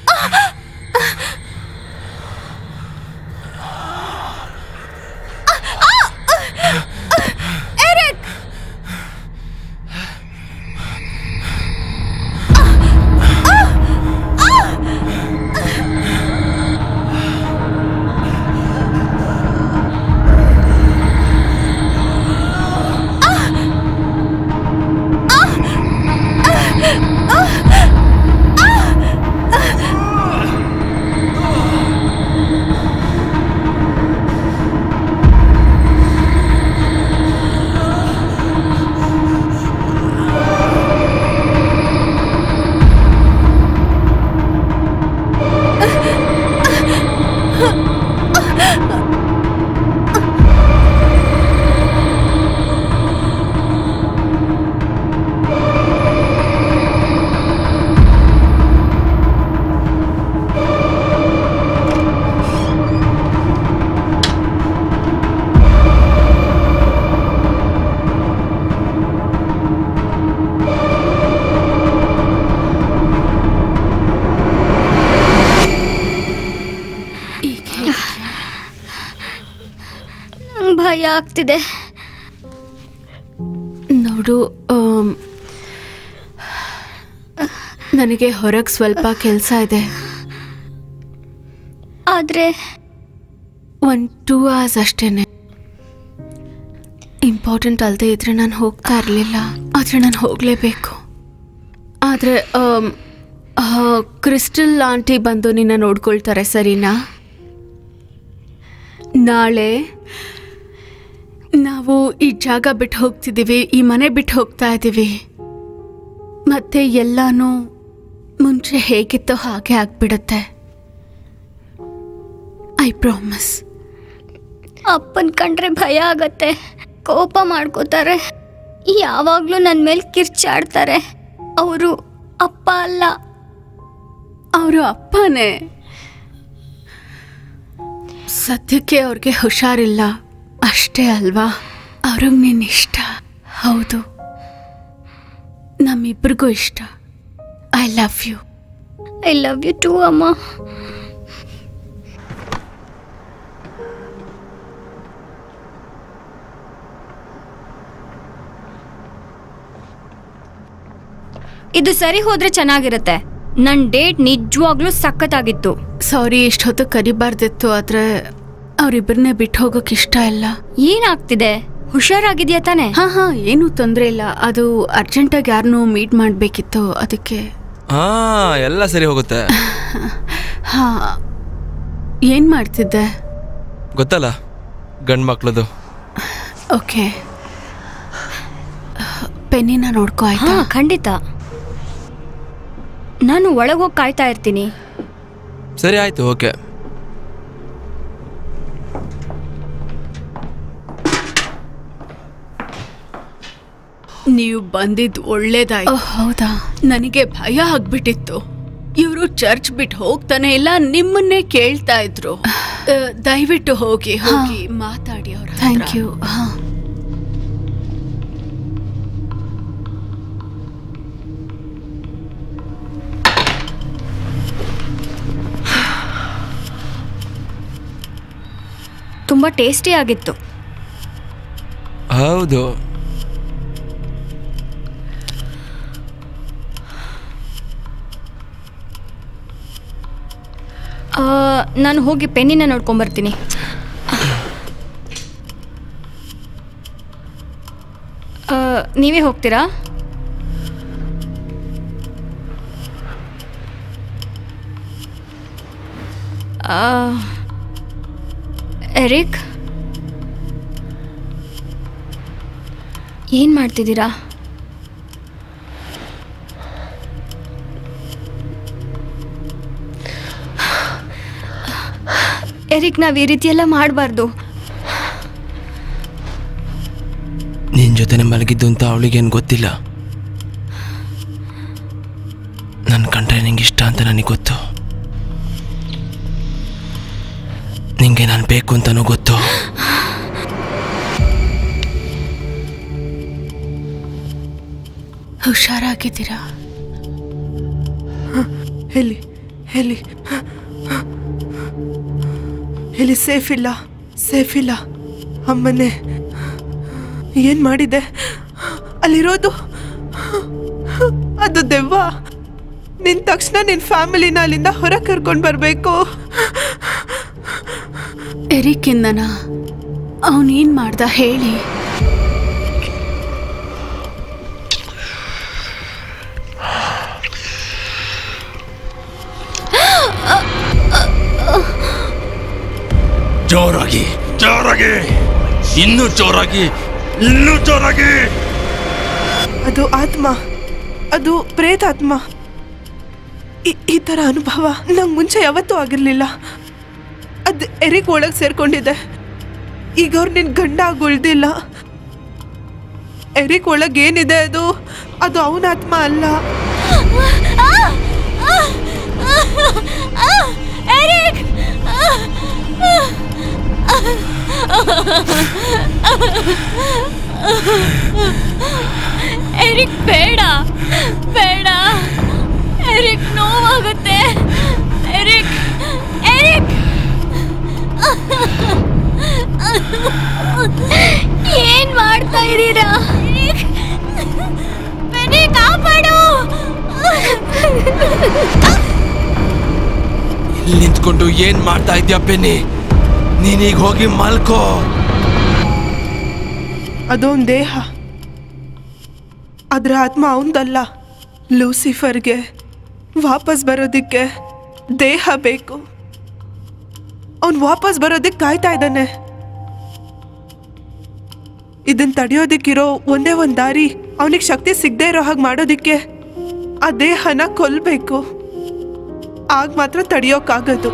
ಎರಿಕ್, ಭಯ ಆಗ್ತಿದೆ. ನೋಡು, ನನಗೆ ಹೊರಗೆ ಸ್ವಲ್ಪ ಕೆಲಸ ಇದೆ. ಆದರೆ 1-2 hours ಅಷ್ಟೇನೆ. ಇಂಪಾರ್ಟೆಂಟ್ ಅಲ್ಲದೆ ಇದ್ರೆ ನಾನು ಹೋಗ್ತಾ ಇರಲಿಲ್ಲ. ಆದರೆ ನಾನು ಹೋಗಲೇಬೇಕು. ಆದರೆ ಕ್ರಿಸ್ಟಲ್ ಆಂಟಿ ಬಂದು ನಿನ್ನ ನೋಡ್ಕೊಳ್ತಾರೆ, ಸರಿನಾ? ನಾಳೆ ನಾವು ಈ ಜಾಗ ಬಿಟ್ಟು ಹೋಗ್ತಿದ್ದೀವಿ, ಈ ಮನೆ ಬಿಟ್ಟು ಹೋಗ್ತಾ ಇದ್ದೀವಿ. ಮತ್ತೆ ಎಲ್ಲಾನು ಮುಂಚೆ ಹೇಗಿತ್ತೋ ಹಾಗೆ ಆಗ್ಬಿಡುತ್ತೆ. I promise. ಅಪ್ಪನ ಕಂಡ್ರೆ ಭಯ ಆಗತ್ತೆ, ಕೋಪ ಮಾಡ್ಕೋತಾರೆ, ಯಾವಾಗಲೂ ನನ್ನ ಮೇಲೆ ಕಿರ್ಚಾಡ್ತಾರೆ. ಅವರು ಅಪ್ಪ ಅಲ್ಲ. ಅವರು ಅಪ್ಪನೇ. ಸದ್ಯಕ್ಕೆ ಅವ್ರಿಗೆ ಹುಷಾರಿಲ್ಲ ಅಷ್ಟೇ ಅಲ್ವಾ? ಅವ್ರಿಗೆ ನೀನು ಇಷ್ಟ. ಹೌದು, ನಮ್ಮಿಬ್ರಿಗೂ ಇಷ್ಟ. I love you. I love you too ಅಮ್ಮ. ಇದು ಸರಿ ಹೋದ್ರೆ ಚೆನ್ನಾಗಿರುತ್ತೆ. ನನ್ನ ಡೇಟ್ ನಿಜವಾಗ್ಲೂ ಸಖತ್ತಾಗಿತ್ತು. ಸಾರಿ, ಇಷ್ಟೊತ್ತು ಕರಿಬಾರ್ದಿತ್ತು. ಆದ್ರೆ ಅವರಿಬ್ಬರನ್ನೇ ಬಿಟ್ಟು ಹೋಗೋಕೆ ಇಷ್ಟ ಇಲ್ಲ. ಏನಾಗ್ತಿದೆ? ಹುಷಾರಾಗಿದ್ಯಾ ತಾನೆ? ಹಾ, ಏನೂ ತೊಂದರೆ ಇಲ್ಲ. ಅದು ಅರ್ಜೆಂಟಾಗಿ ಯಾರನ್ನೂ ಮೀಟ್ ಮಾಡಬೇಕಿತ್ತು, ಅದಕ್ಕೆ. ಎಲ್ಲ ಸರಿ ಹೋಗುತ್ತೆ. ಹಾ, ಏನು ಮಾಡ್ತಿದ್ದೆ? ಗೊತ್ತಲ್ಲ, ಗಂಡು ಮಕ್ಳದು. ಓಕೆ, ಪೆನ್ನಿನ ನೋಡ್ಕೋ ಆಯ್ತಾ? ಖಂಡಿತ. ನಾನು ಒಳಗೋಗಿ ಕಾಯ್ತಾ ಇರ್ತೀನಿ. ಸರಿ ಆಯ್ತು, ಓಕೆ. ನೀವು ಬಂದಿದ್ದು ಒಳ್ಳೇದಾಯ್ತು. ಹೌದಾ? ನನಗೆ ಭಯ ಆಗ್ಬಿಟ್ಟಿತ್ತು. ಇವರು ಚರ್ಚ್ ಬಿಟ್ಟು ಹೋಗ್ತಾನೆ ಇಲ್ಲ, ನಿಮ್ಮನ್ನೇ ಕೇಳ್ತಾ ಇದ್ರು. ದಯವಿಟ್ಟು ಹೋಗಿ ಮಾತಾಡಿ ಅವ್ರ. Thank you. ತುಂಬಾ ಟೇಸ್ಟಿ ಆಗಿತ್ತು. ಹೌದು. ನಾನು ಹೋಗಿ ಪೆನ್ನಿನ ನೋಡ್ಕೊಂಬರ್ತೀನಿ. ನೀವೇ ಹೋಗ್ತೀರಾ? ಎರಿಕ್, ಏನು ಮಾಡ್ತಿದ್ದೀರಾ? ಎರಿಕ್, ನಾವು ಈ ರೀತಿ ಎಲ್ಲ ಮಾಡಬಾರ್ದು. ನಿನ್ನ ಜೊತೆ ಮಲಗಿದ್ದು ಅಂತ ಅವಳಿಗೇನು ಗೊತ್ತಿಲ್ಲ. ನನ್ನ ಕಂಡ್ರೆ ನಿಂಗೆ ಇಷ್ಟ ಅಂತ ನನಗೆ ಗೊತ್ತು. ನಿಂಗೆ ನಾನು ಬೇಕು ಅಂತನೂ ಗೊತ್ತು. ಹುಷಾರಾಗಿದ್ದೀರಾ? ಇಲ್ಲಿ ಸೇಫ್ ಇಲ್ಲ. ಅಮ್ಮನೇ, ಏನ್ ಮಾಡಿದೆ? ಅಲ್ಲಿರೋದು ಅದು ದೆವ್ವ. ನಿನ್ ತಕ್ಷಣ ನಿನ್ ಫ್ಯಾಮಿಲಿನ ಅಲ್ಲಿಂದ ಹೊರ ಕರ್ಕೊಂಡು ಬರ್ಬೇಕು. ಎರಿಕಿಂದನ ಅವನೇನ್ ಮಾಡ್ದ ಹೇಳಿ? ಜೋರಾಗಿ, ಇನ್ನೂ ಜೋರಾಗಿ. ಅದು ಆತ್ಮ, ಅದು ಪ್ರೇತಾತ್ಮ. ಈ ತರ ಅನುಭವ ನಂಗೆ ಮುಂಚೆ ಯಾವತ್ತೂ ಆಗಿರ್ಲಿಲ್ಲ. ಅದು ಎರಿಕ್ ಒಳಗೆ ಸೇರ್ಕೊಂಡಿದೆ. ಈಗ ಅವ್ರು ನಿನ್ ಗಂಡ ಆಗಿ ಉಳ್ದಿಲ್ಲ. ಎರಿಕ್ ಒಳಗೆ ಏನಿದೆ ಅದು ಅವನ ಆತ್ಮ ಅಲ್ಲ. ಎರಿಕ್, ಬೇಡ. ಎರಿಕ್, ನೋವಾಗುತ್ತೆ. ಎರಿಕ್ ಇದ್ದೀರಾ? ಬೆನ್ನಿ ಕಾಪಾಡು. ಇಲ್ಲಿ ನಿಂತ್ಕೊಂಡು ಏನ್ ಮಾಡ್ತಾ ಇದ್ಯಾ ಪೆನ್ನಿ? ನೀನೀಗ ಹೋಗಿ ಮಲ್ಕೋ. ಅದೊಂದು ದೇಹ, ಅದ್ರ ಆತ್ಮ ಅವಂದಲ್ಲ. ಲೂಸಿಫರ್ಗೆ ವಾಪಸ್ ಬರೋದಿಕ್ಕೆ ದೇಹ ಬೇಕು. ಅವನು ವಾಪಸ್ ಬರೋದಕ್ಕೆ ಕಾಯ್ತಾ ಇದ್ದಾನೆ. ಇದನ್ನ ತಡೆಯೋದಿಕ್ಕಿರೋ ಒಂದೇ ಒಂದು ದಾರಿ, ಅವನಿಗೆ ಶಕ್ತಿ ಸಿಗದೆ ಇರೋ ಹಾಗೆ ಮಾಡೋದಿಕ್ಕೆ ಆ ದೇಹನ ಕೊಲ್ಲಬೇಕು. ಆಗ ಮಾತ್ರ ತಡೆಯೋಕ್ಕಾಗದು.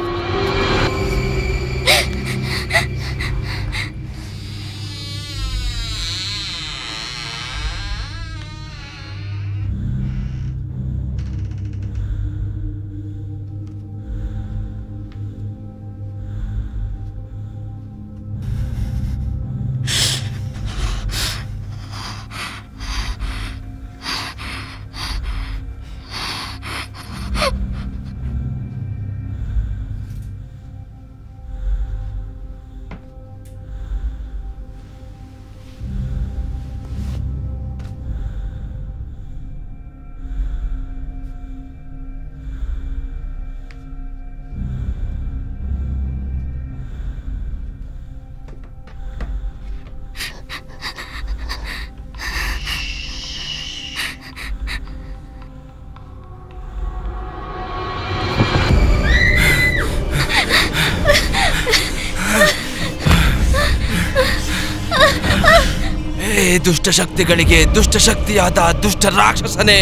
ದುಷ್ಟಶಕ್ತಿಗಳಿಗೆ ದುಷ್ಟಶಕ್ತಿಯಾದ ದುಷ್ಟ ರಾಕ್ಷಸನೇ,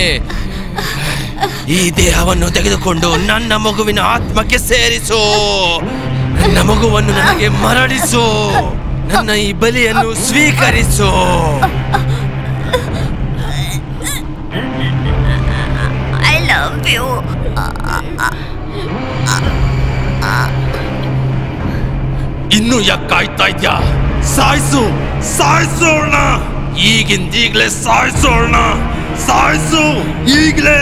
ಈ ದೇಹವನ್ನು ತೆಗೆದುಕೊಂಡು ನನ್ನ ಮಗುವಿನ ಆತ್ಮಕ್ಕೆ ಸೇರಿಸು. ನನ್ನ ಮಗುವನ್ನು ನನಗೆ ಮರಳಿಸು. ನನ್ನ ಈ ಬಲಿಯನ್ನು ಸ್ವೀಕರಿಸು. I love you. ಇನ್ನು ಯಾಕೆ ಕಾಯ್ತಾ ಇದ್ಯಾ? ಸಾಯಿಸು, ಸಾಯಿಸೋಣ. ಈಗಿಂದೀಗ್ಲೇ ಸಾಯಿಸೋಣ. ಸಾಯಿಸು ಈಗ್ಲೇ.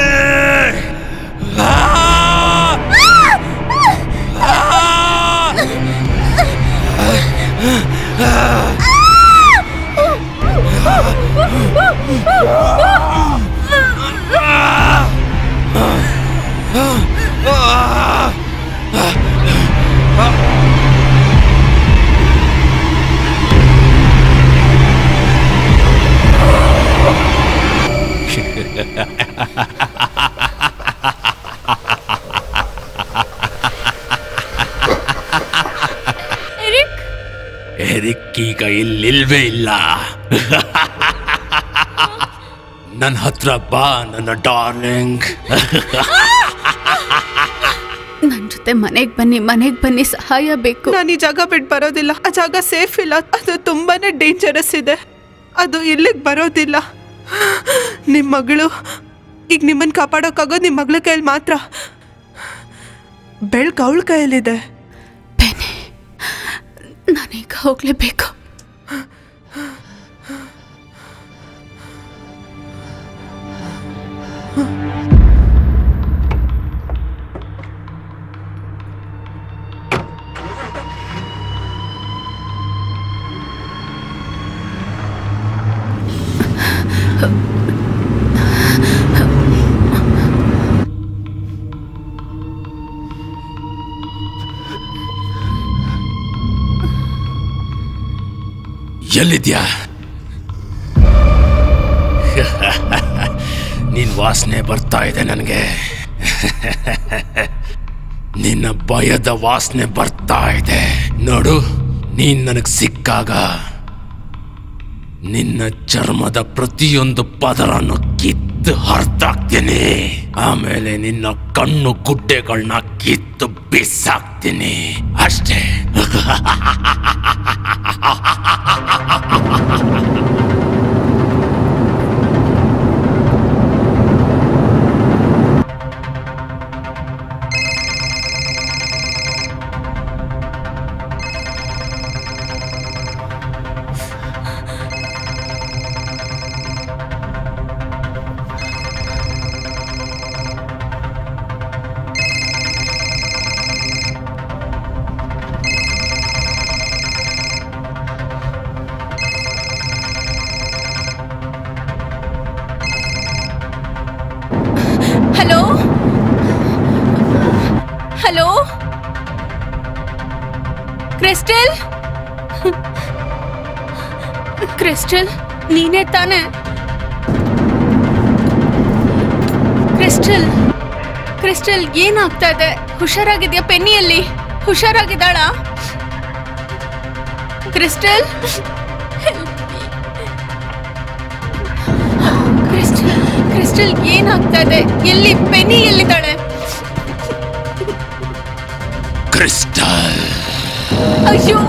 ಎರಿಕ್ ಈಗ ಇಲ್ಲಿಲ್ವೇ ಇಲ್ಲ. ನನ್ನ ಹತ್ರ ಬಾ ನನ್ನ ಡಾರ್ಲಿಂಗ್. ನನ್ನ ಜೊತೆ ಮನೆಗೆ ಬನ್ನಿ, ಸಹಾಯ ಬೇಕು. ನಾನು ಈ ಜಾಗ ಬಿಟ್ಟು ಬರೋದಿಲ್ಲ. ಆ ಜಾಗ ಸೇಫ್ ಇಲ್ಲ. ಅದು ತುಂಬಾನೇ ಡೇಂಜರಸ್ ಇದೆ. ಅದು ಇಲ್ಲಿಗೆ ಬರೋದಿಲ್ಲ. ನಿಮ್ಮ ಮಗಳು ಈಗ ನಿಮ್ಮನ್ನು ಕಾಪಾಡೋಕ್ಕಾಗೋದು ನಿಮ್ಮ ಮಗಳ ಕೈಯಲ್ಲಿ ಮಾತ್ರ. ಬೆಳಕು ಅವಳ ಕೈಯಲ್ಲಿದೆ. ಬೆನ್ನಿ, ನಾನೀಗ ಹೋಗ್ಲೇಬೇಕು. ಎಲ್ಲಿದ್ಯಾ? ನಿನ್ ವಾಸನೆ ಬರ್ತಾ ಇದೆ ನನಗೆ. ನಿನ್ನ ಭಯದ ವಾಸನೆ ಬರ್ತಾ ಇದೆ. ನೋಡು, ನೀನ್ ನನಗೆ ಸಿಕ್ಕಾಗ ನಿನ್ನ ಚರ್ಮದ ಪ್ರತಿಯೊಂದು ಪದರನ್ನು ಕಿತ್ತು ಹರಿದಾಕ್ತೀನಿ. ಆಮೇಲೆ ನಿನ್ನ ಕಣ್ಣು ಗುಡ್ಡೆಗಳನ್ನ ಕಿತ್ತು ಬಿಸಾಕ್ತೀನಿ ಅಷ್ಟೇ. ಕ್ರಿಸ್ಟಲ್ ಕ್ರಿಸ್ಟಲ್ ನೀನೇ ತಾನೆ? ಕ್ರಿಸ್ಟಲ್ ಕ್ರಿಸ್ಟಲ್ ಏನಾಗ್ತಾ ಇದೆ? ಹುಷಾರಾಗಿದ್ಯಾ? ಪೆನ್ನಿಯಲ್ಲಿ ಹುಷಾರಾಗಿದ್ದಾಳ? ಕ್ರಿಸ್ಟಲ್ ಕ್ರಿಸ್ಟಲ್ ಕ್ರಿಸ್ಟಲ್ ಏನಾಗ್ತಾ ಇದೆ? ಎಲ್ಲಿ ಪೆನ್ನಿ ಎಲ್ಲಿದ್ದಾಳೆ? ಕ್ರಿಸ್ಟಲ್ ಅಯ್ಯೋ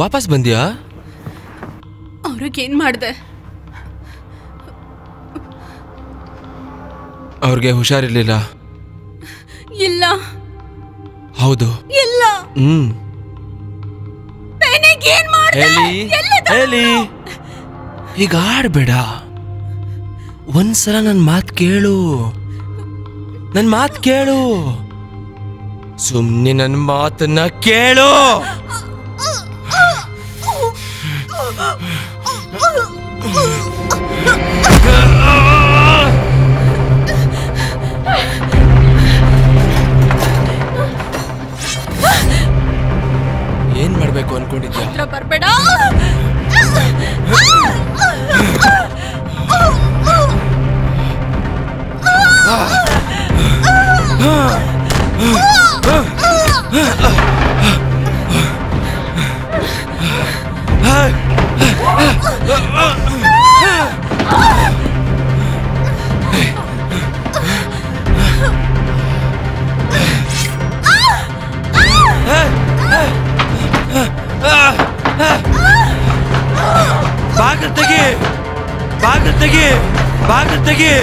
ವಾಪಸ್ ಬಂದ್ಯಾ? ಅವ್ರಿಗೇನ್ ಮಾಡ್ದೆ? ಅವ್ರಿಗೆ ಹುಷಾರಿರ್ಲಿಲ್ಲ. ಇಲ್ಲ. ಹೌದು. ಇಲ್ಲ. ಏನ್ ಮಾಡ್ದೆ? ಹೇಳಿ ಈಗ ಆಡ್ಬೇಡ. ಒಂದ್ಸಲ ನನ್ ಮಾತ್ ಕೇಳು. ಸುಮ್ನೆ ನನ್ ಮಾತನ್ನ ಕೇಳು. ಏನ್ ಮಾಡ್ಬೇಕು ಅನ್ಕೊಂಡಿದ್ಯಾ? ಬರ್ಬೇಡ. ಬಾಗಿಲು ತೆಗಿ.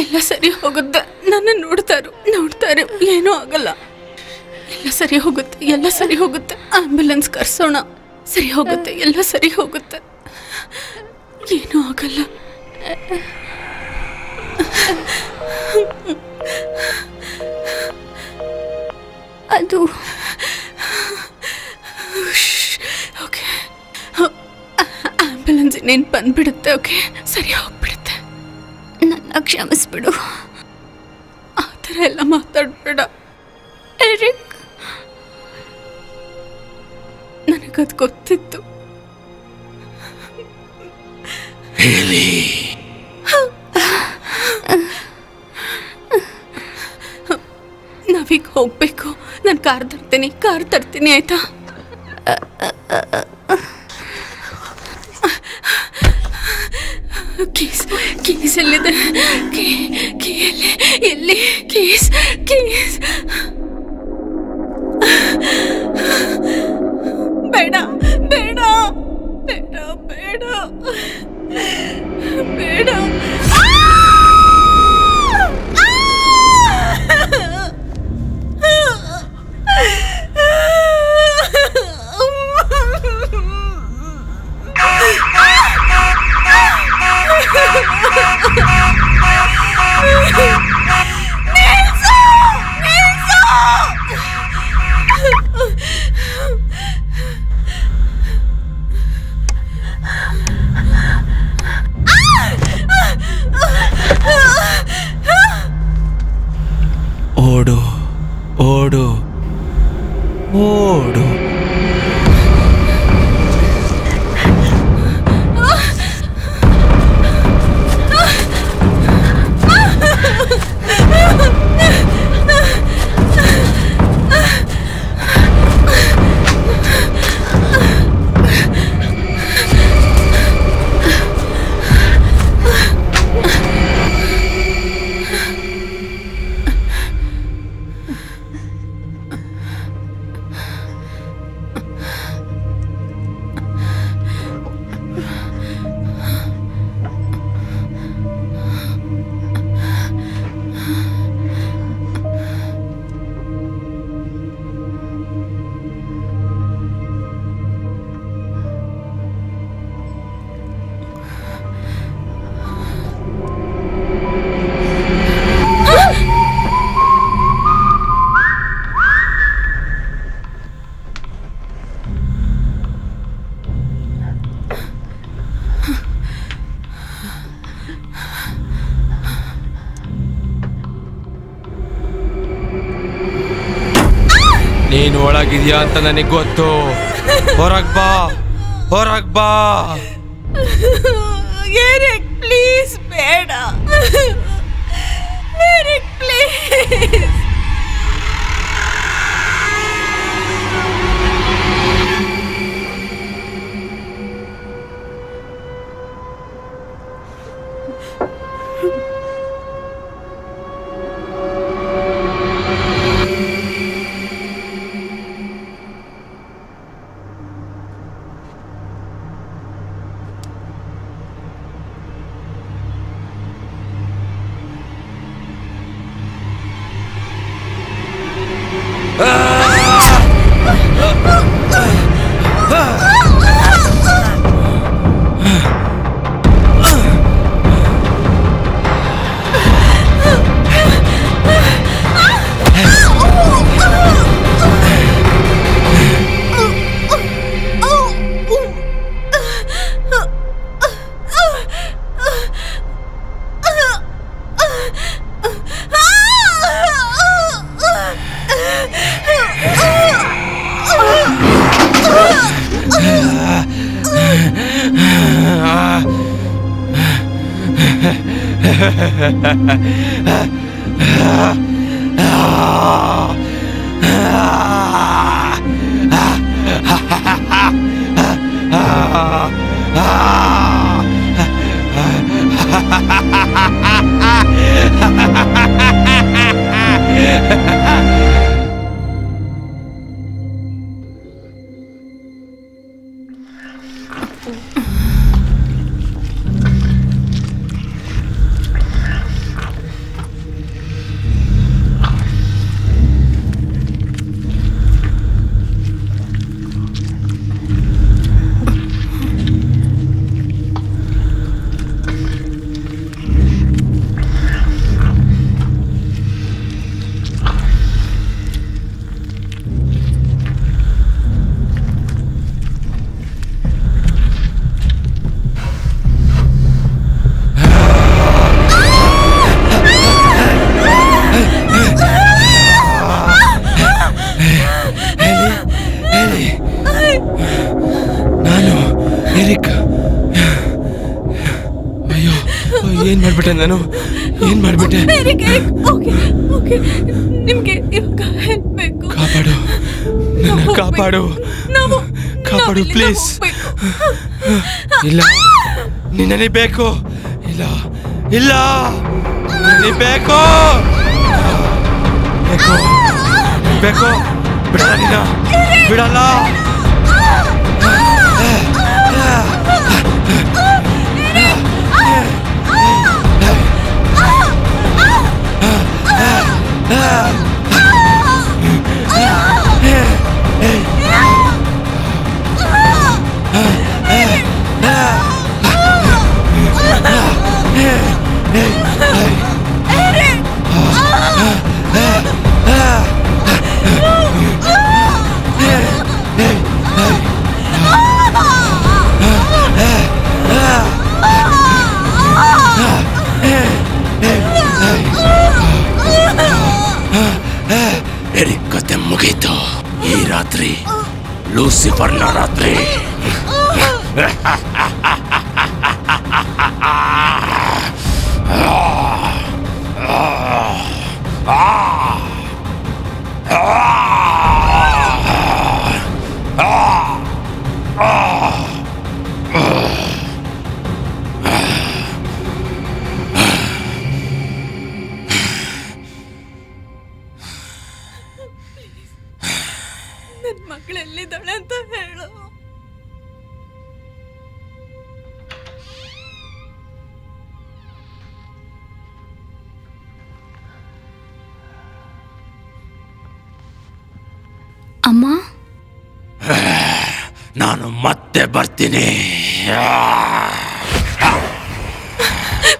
ಎಲ್ಲ ಸರಿ ಹೋಗುತ್ತೆ. ನನ್ನ ನೋಡ್ತಾರೆ ಏನೂ ಆಗಲ್ಲ. ಎಲ್ಲ ಸರಿ ಹೋಗುತ್ತೆ. ಆಂಬ್ಯುಲೆನ್ಸ್ ಕರ್ಸೋಣ. ಸರಿ ಹೋಗುತ್ತೆ. ಎಲ್ಲ ಸರಿ ಹೋಗುತ್ತೆ. ಏನೂ ಆಗಲ್ಲ. ಅದು ಓಕೆ, ಆಂಬ್ಯುಲೆನ್ಸ್ ಇನ್ನೇನು ಬಂದ್ಬಿಡುತ್ತೆ. ಓಕೆ, ಸರಿ ಹೋಗ್ಬಿಡುತ್ತೆ. ನನ್ನ ಕ್ಷಮಿಸ್ಬಿಡು. ಆ ಥರ ಎಲ್ಲ ಮಾತಾಡಬೇಡ ಎರಿಕ್. ನನಗದು ಗೊತ್ತಿತ್ತು. ನಾವೀಗ ಹೋಗ್ಬೇಕು. ನಾನು ಕಾರ್ ತರ್ತೀನಿ ಆಯ್ತಾ? ಕೀಸ್ ಎಲ್ಲಿದೆ? ಎಲ್ಲಿ ಕೀಸ್? ಬೇಡ ಬೇಡ ಬೇಡ ಬೇಡ ಬೇಡ. ಓಡು ಓಡು ಓಡು. ನೀನು ಒಳಗಿದ್ಯಾ ಅಂತ ನನಗೆ ಗೊತ್ತು. ಹೊರಗ್ ಬಾ. ಎರಿಕ್ ಪ್ಲೀಸ್ ಬೇಡ. Eric please. ಮಾಡ್ಬಿಟ್ಟೆ ನಾನು? ಏನ್ ಮಾಡ್ಬಿಟ್ಟೆ? ನಿಮ್ಗೆ ಇವಾಗ ಹೆಲ್ಪ್ ಬೇಕು. ಕಾಪಾಡು, ನನ್ನ ಕಾಪಾಡು, ಕಾಪಾಡು ಪ್ಲೀಸ್. ಇಲ್ಲ, ನಿನ್ನೆ ಬೇಕು. ಇಲ್ಲ ಇಲ್ಲ, ನೀ ಬೇಕು ಬೇಕು ಬೇಕು. ಬಿಡಲ್ಲ ನೀನ, ಬಿಡಲ್ಲ. ಎರಿಕ್ ಕತೆ ಮುಗೀತು. ಈ ರಾತ್ರಿ ಲೂಸಿಫರ್ನ ರಾತ್ರಿ. ನನ್ನ ಮಗಳೆಲ್ಲಿದ್ದಾಳೆ ಅಂತ ಹೇಳು. ಅಮ್ಮ, ನಾನು ಮತ್ತೆ ಬರ್ತೀನಿ.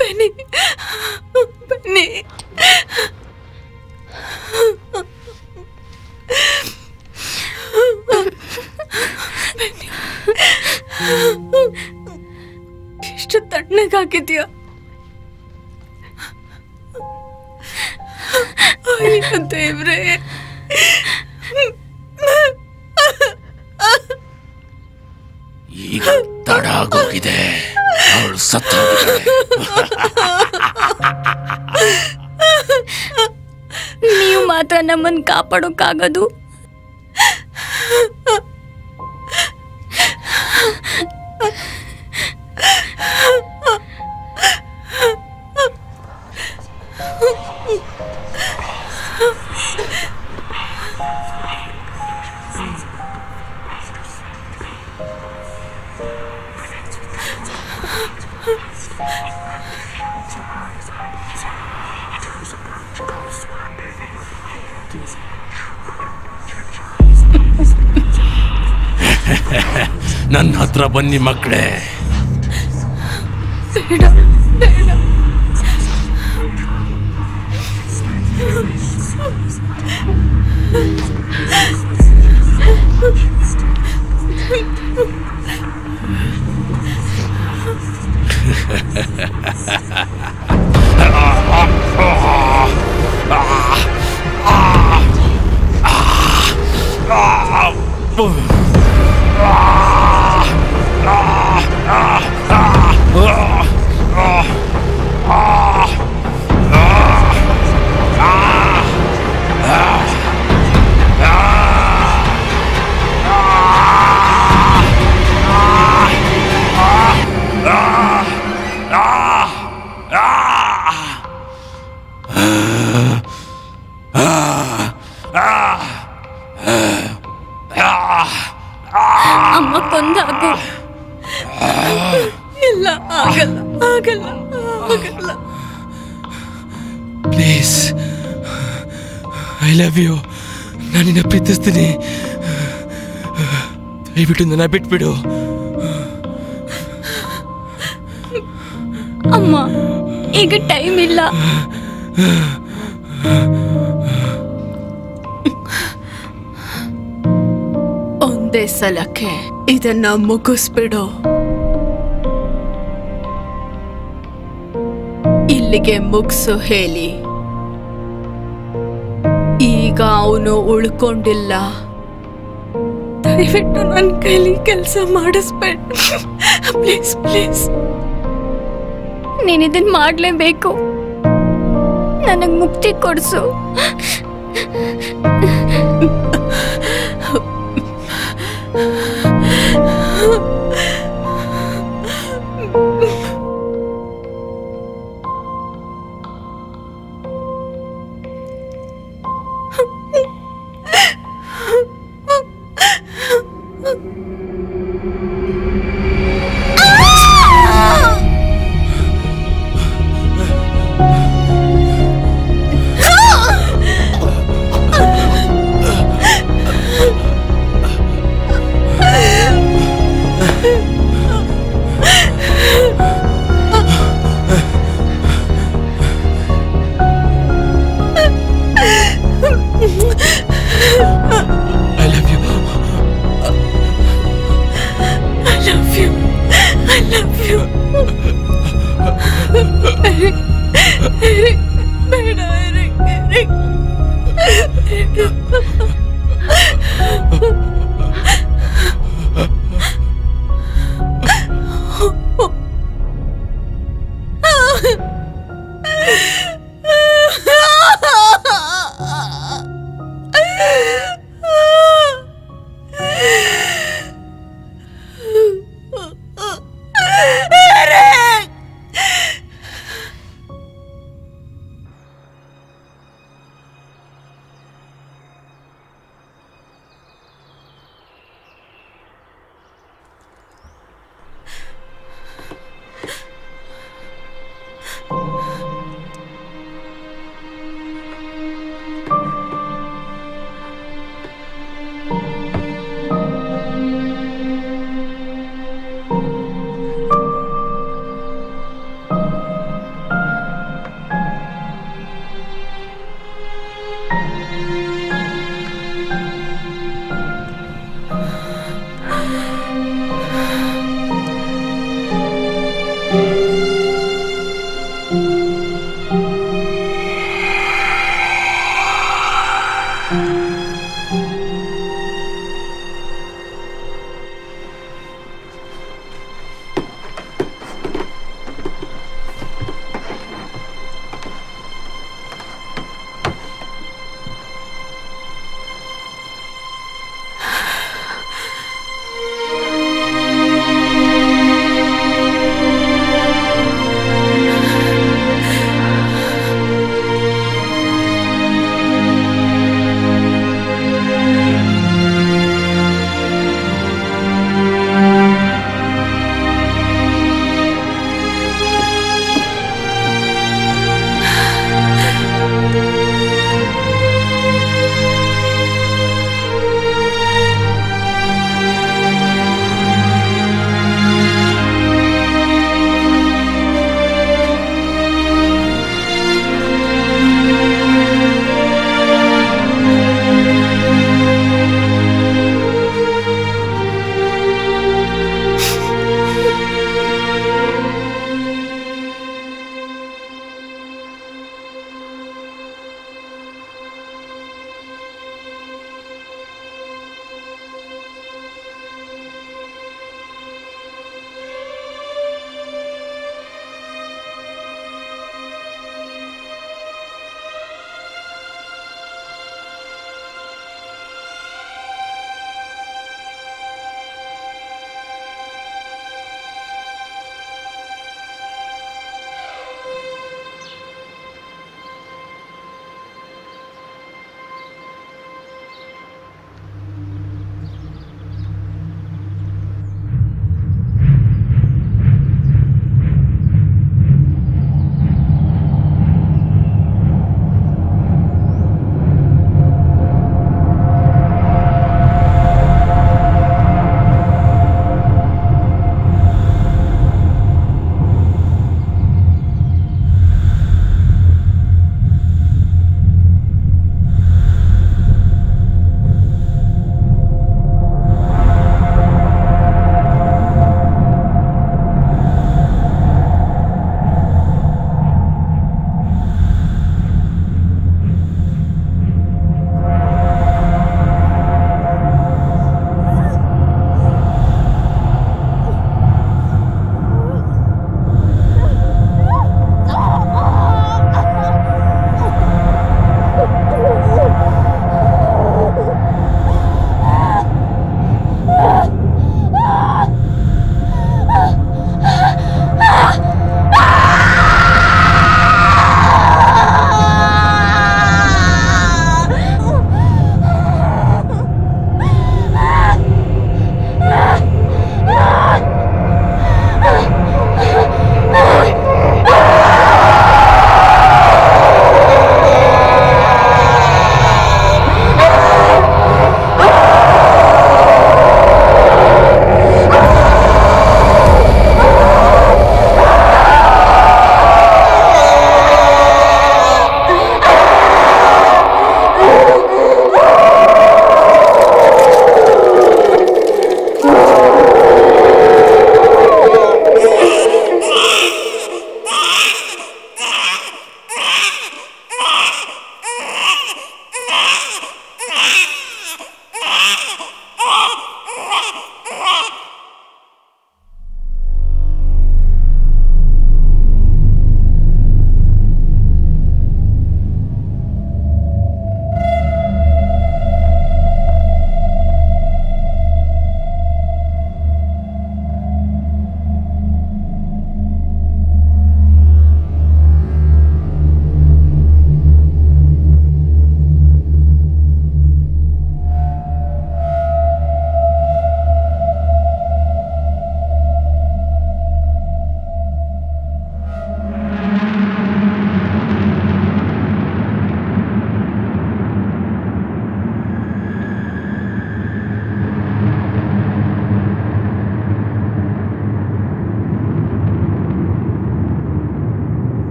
ಬನ್ನಿ ಬನ್ನಿ. ಎಷ್ಟು ತಣ್ಣಗಾಗಿದ್ಯಾ? ಅಯ್ಯೋ ದೇವ್ರೇ. ಈಗ ತಡ ಆಗೋಗಿದೆ. ಅವಳು ಸತ್ತು ನೀವು ಮಾತ್ರ ನಮ್ಮನ್ನು ಕಾಪಾಡೋಕ್ಕಾಗೋದು. ನನ್ನ ಹತ್ರ ಬನ್ನಿ ಮಕ್ಕಳೇ. ಬೇಡ ಬೇಡ. ಅಮ್ಮ ಕೊಂದಾಗು. ಇಲ್ಲ, ಆಗಲ್ಲ ಆಗಲ್ಲ ಆಗಲ್ಲ. Please, I love you. ನಾನು ನಿನ್ನ ಪ್ರೀತಿಸ್ತೀನಿ. ದಯವಿಟ್ಟು ನನ್ನ ಬಿಟ್ಬಿಡು. ಅಮ್ಮ, ಈಗ ಟೈಮ್ ಇಲ್ಲ. ಒಂದೇ ಸಲಕ್ಕೆ ಇದನ್ನ ಮುಗಿಸ್ಬಿಡು. ಇಲ್ಲಿಗೆ ಮುಗಿಸು ಹೇಳಿ. ಈಗ ಅವನು ಉಳ್ಕೊಂಡಿಲ್ಲ. ದಯವಿಟ್ಟು ನನ್ನ ಕೈಲಿ ಕೆಲಸ ಮಾಡಿಸ್ಬೇಡ ಪ್ಲೀಸ್ ಪ್ಲೀಸ್. ನೀನ್ ಇದನ್ ಮಾಡ್ಲೇಬೇಕು. ನನಗ್ ಮುಕ್ತಿ ಕೊಡ್ಸು.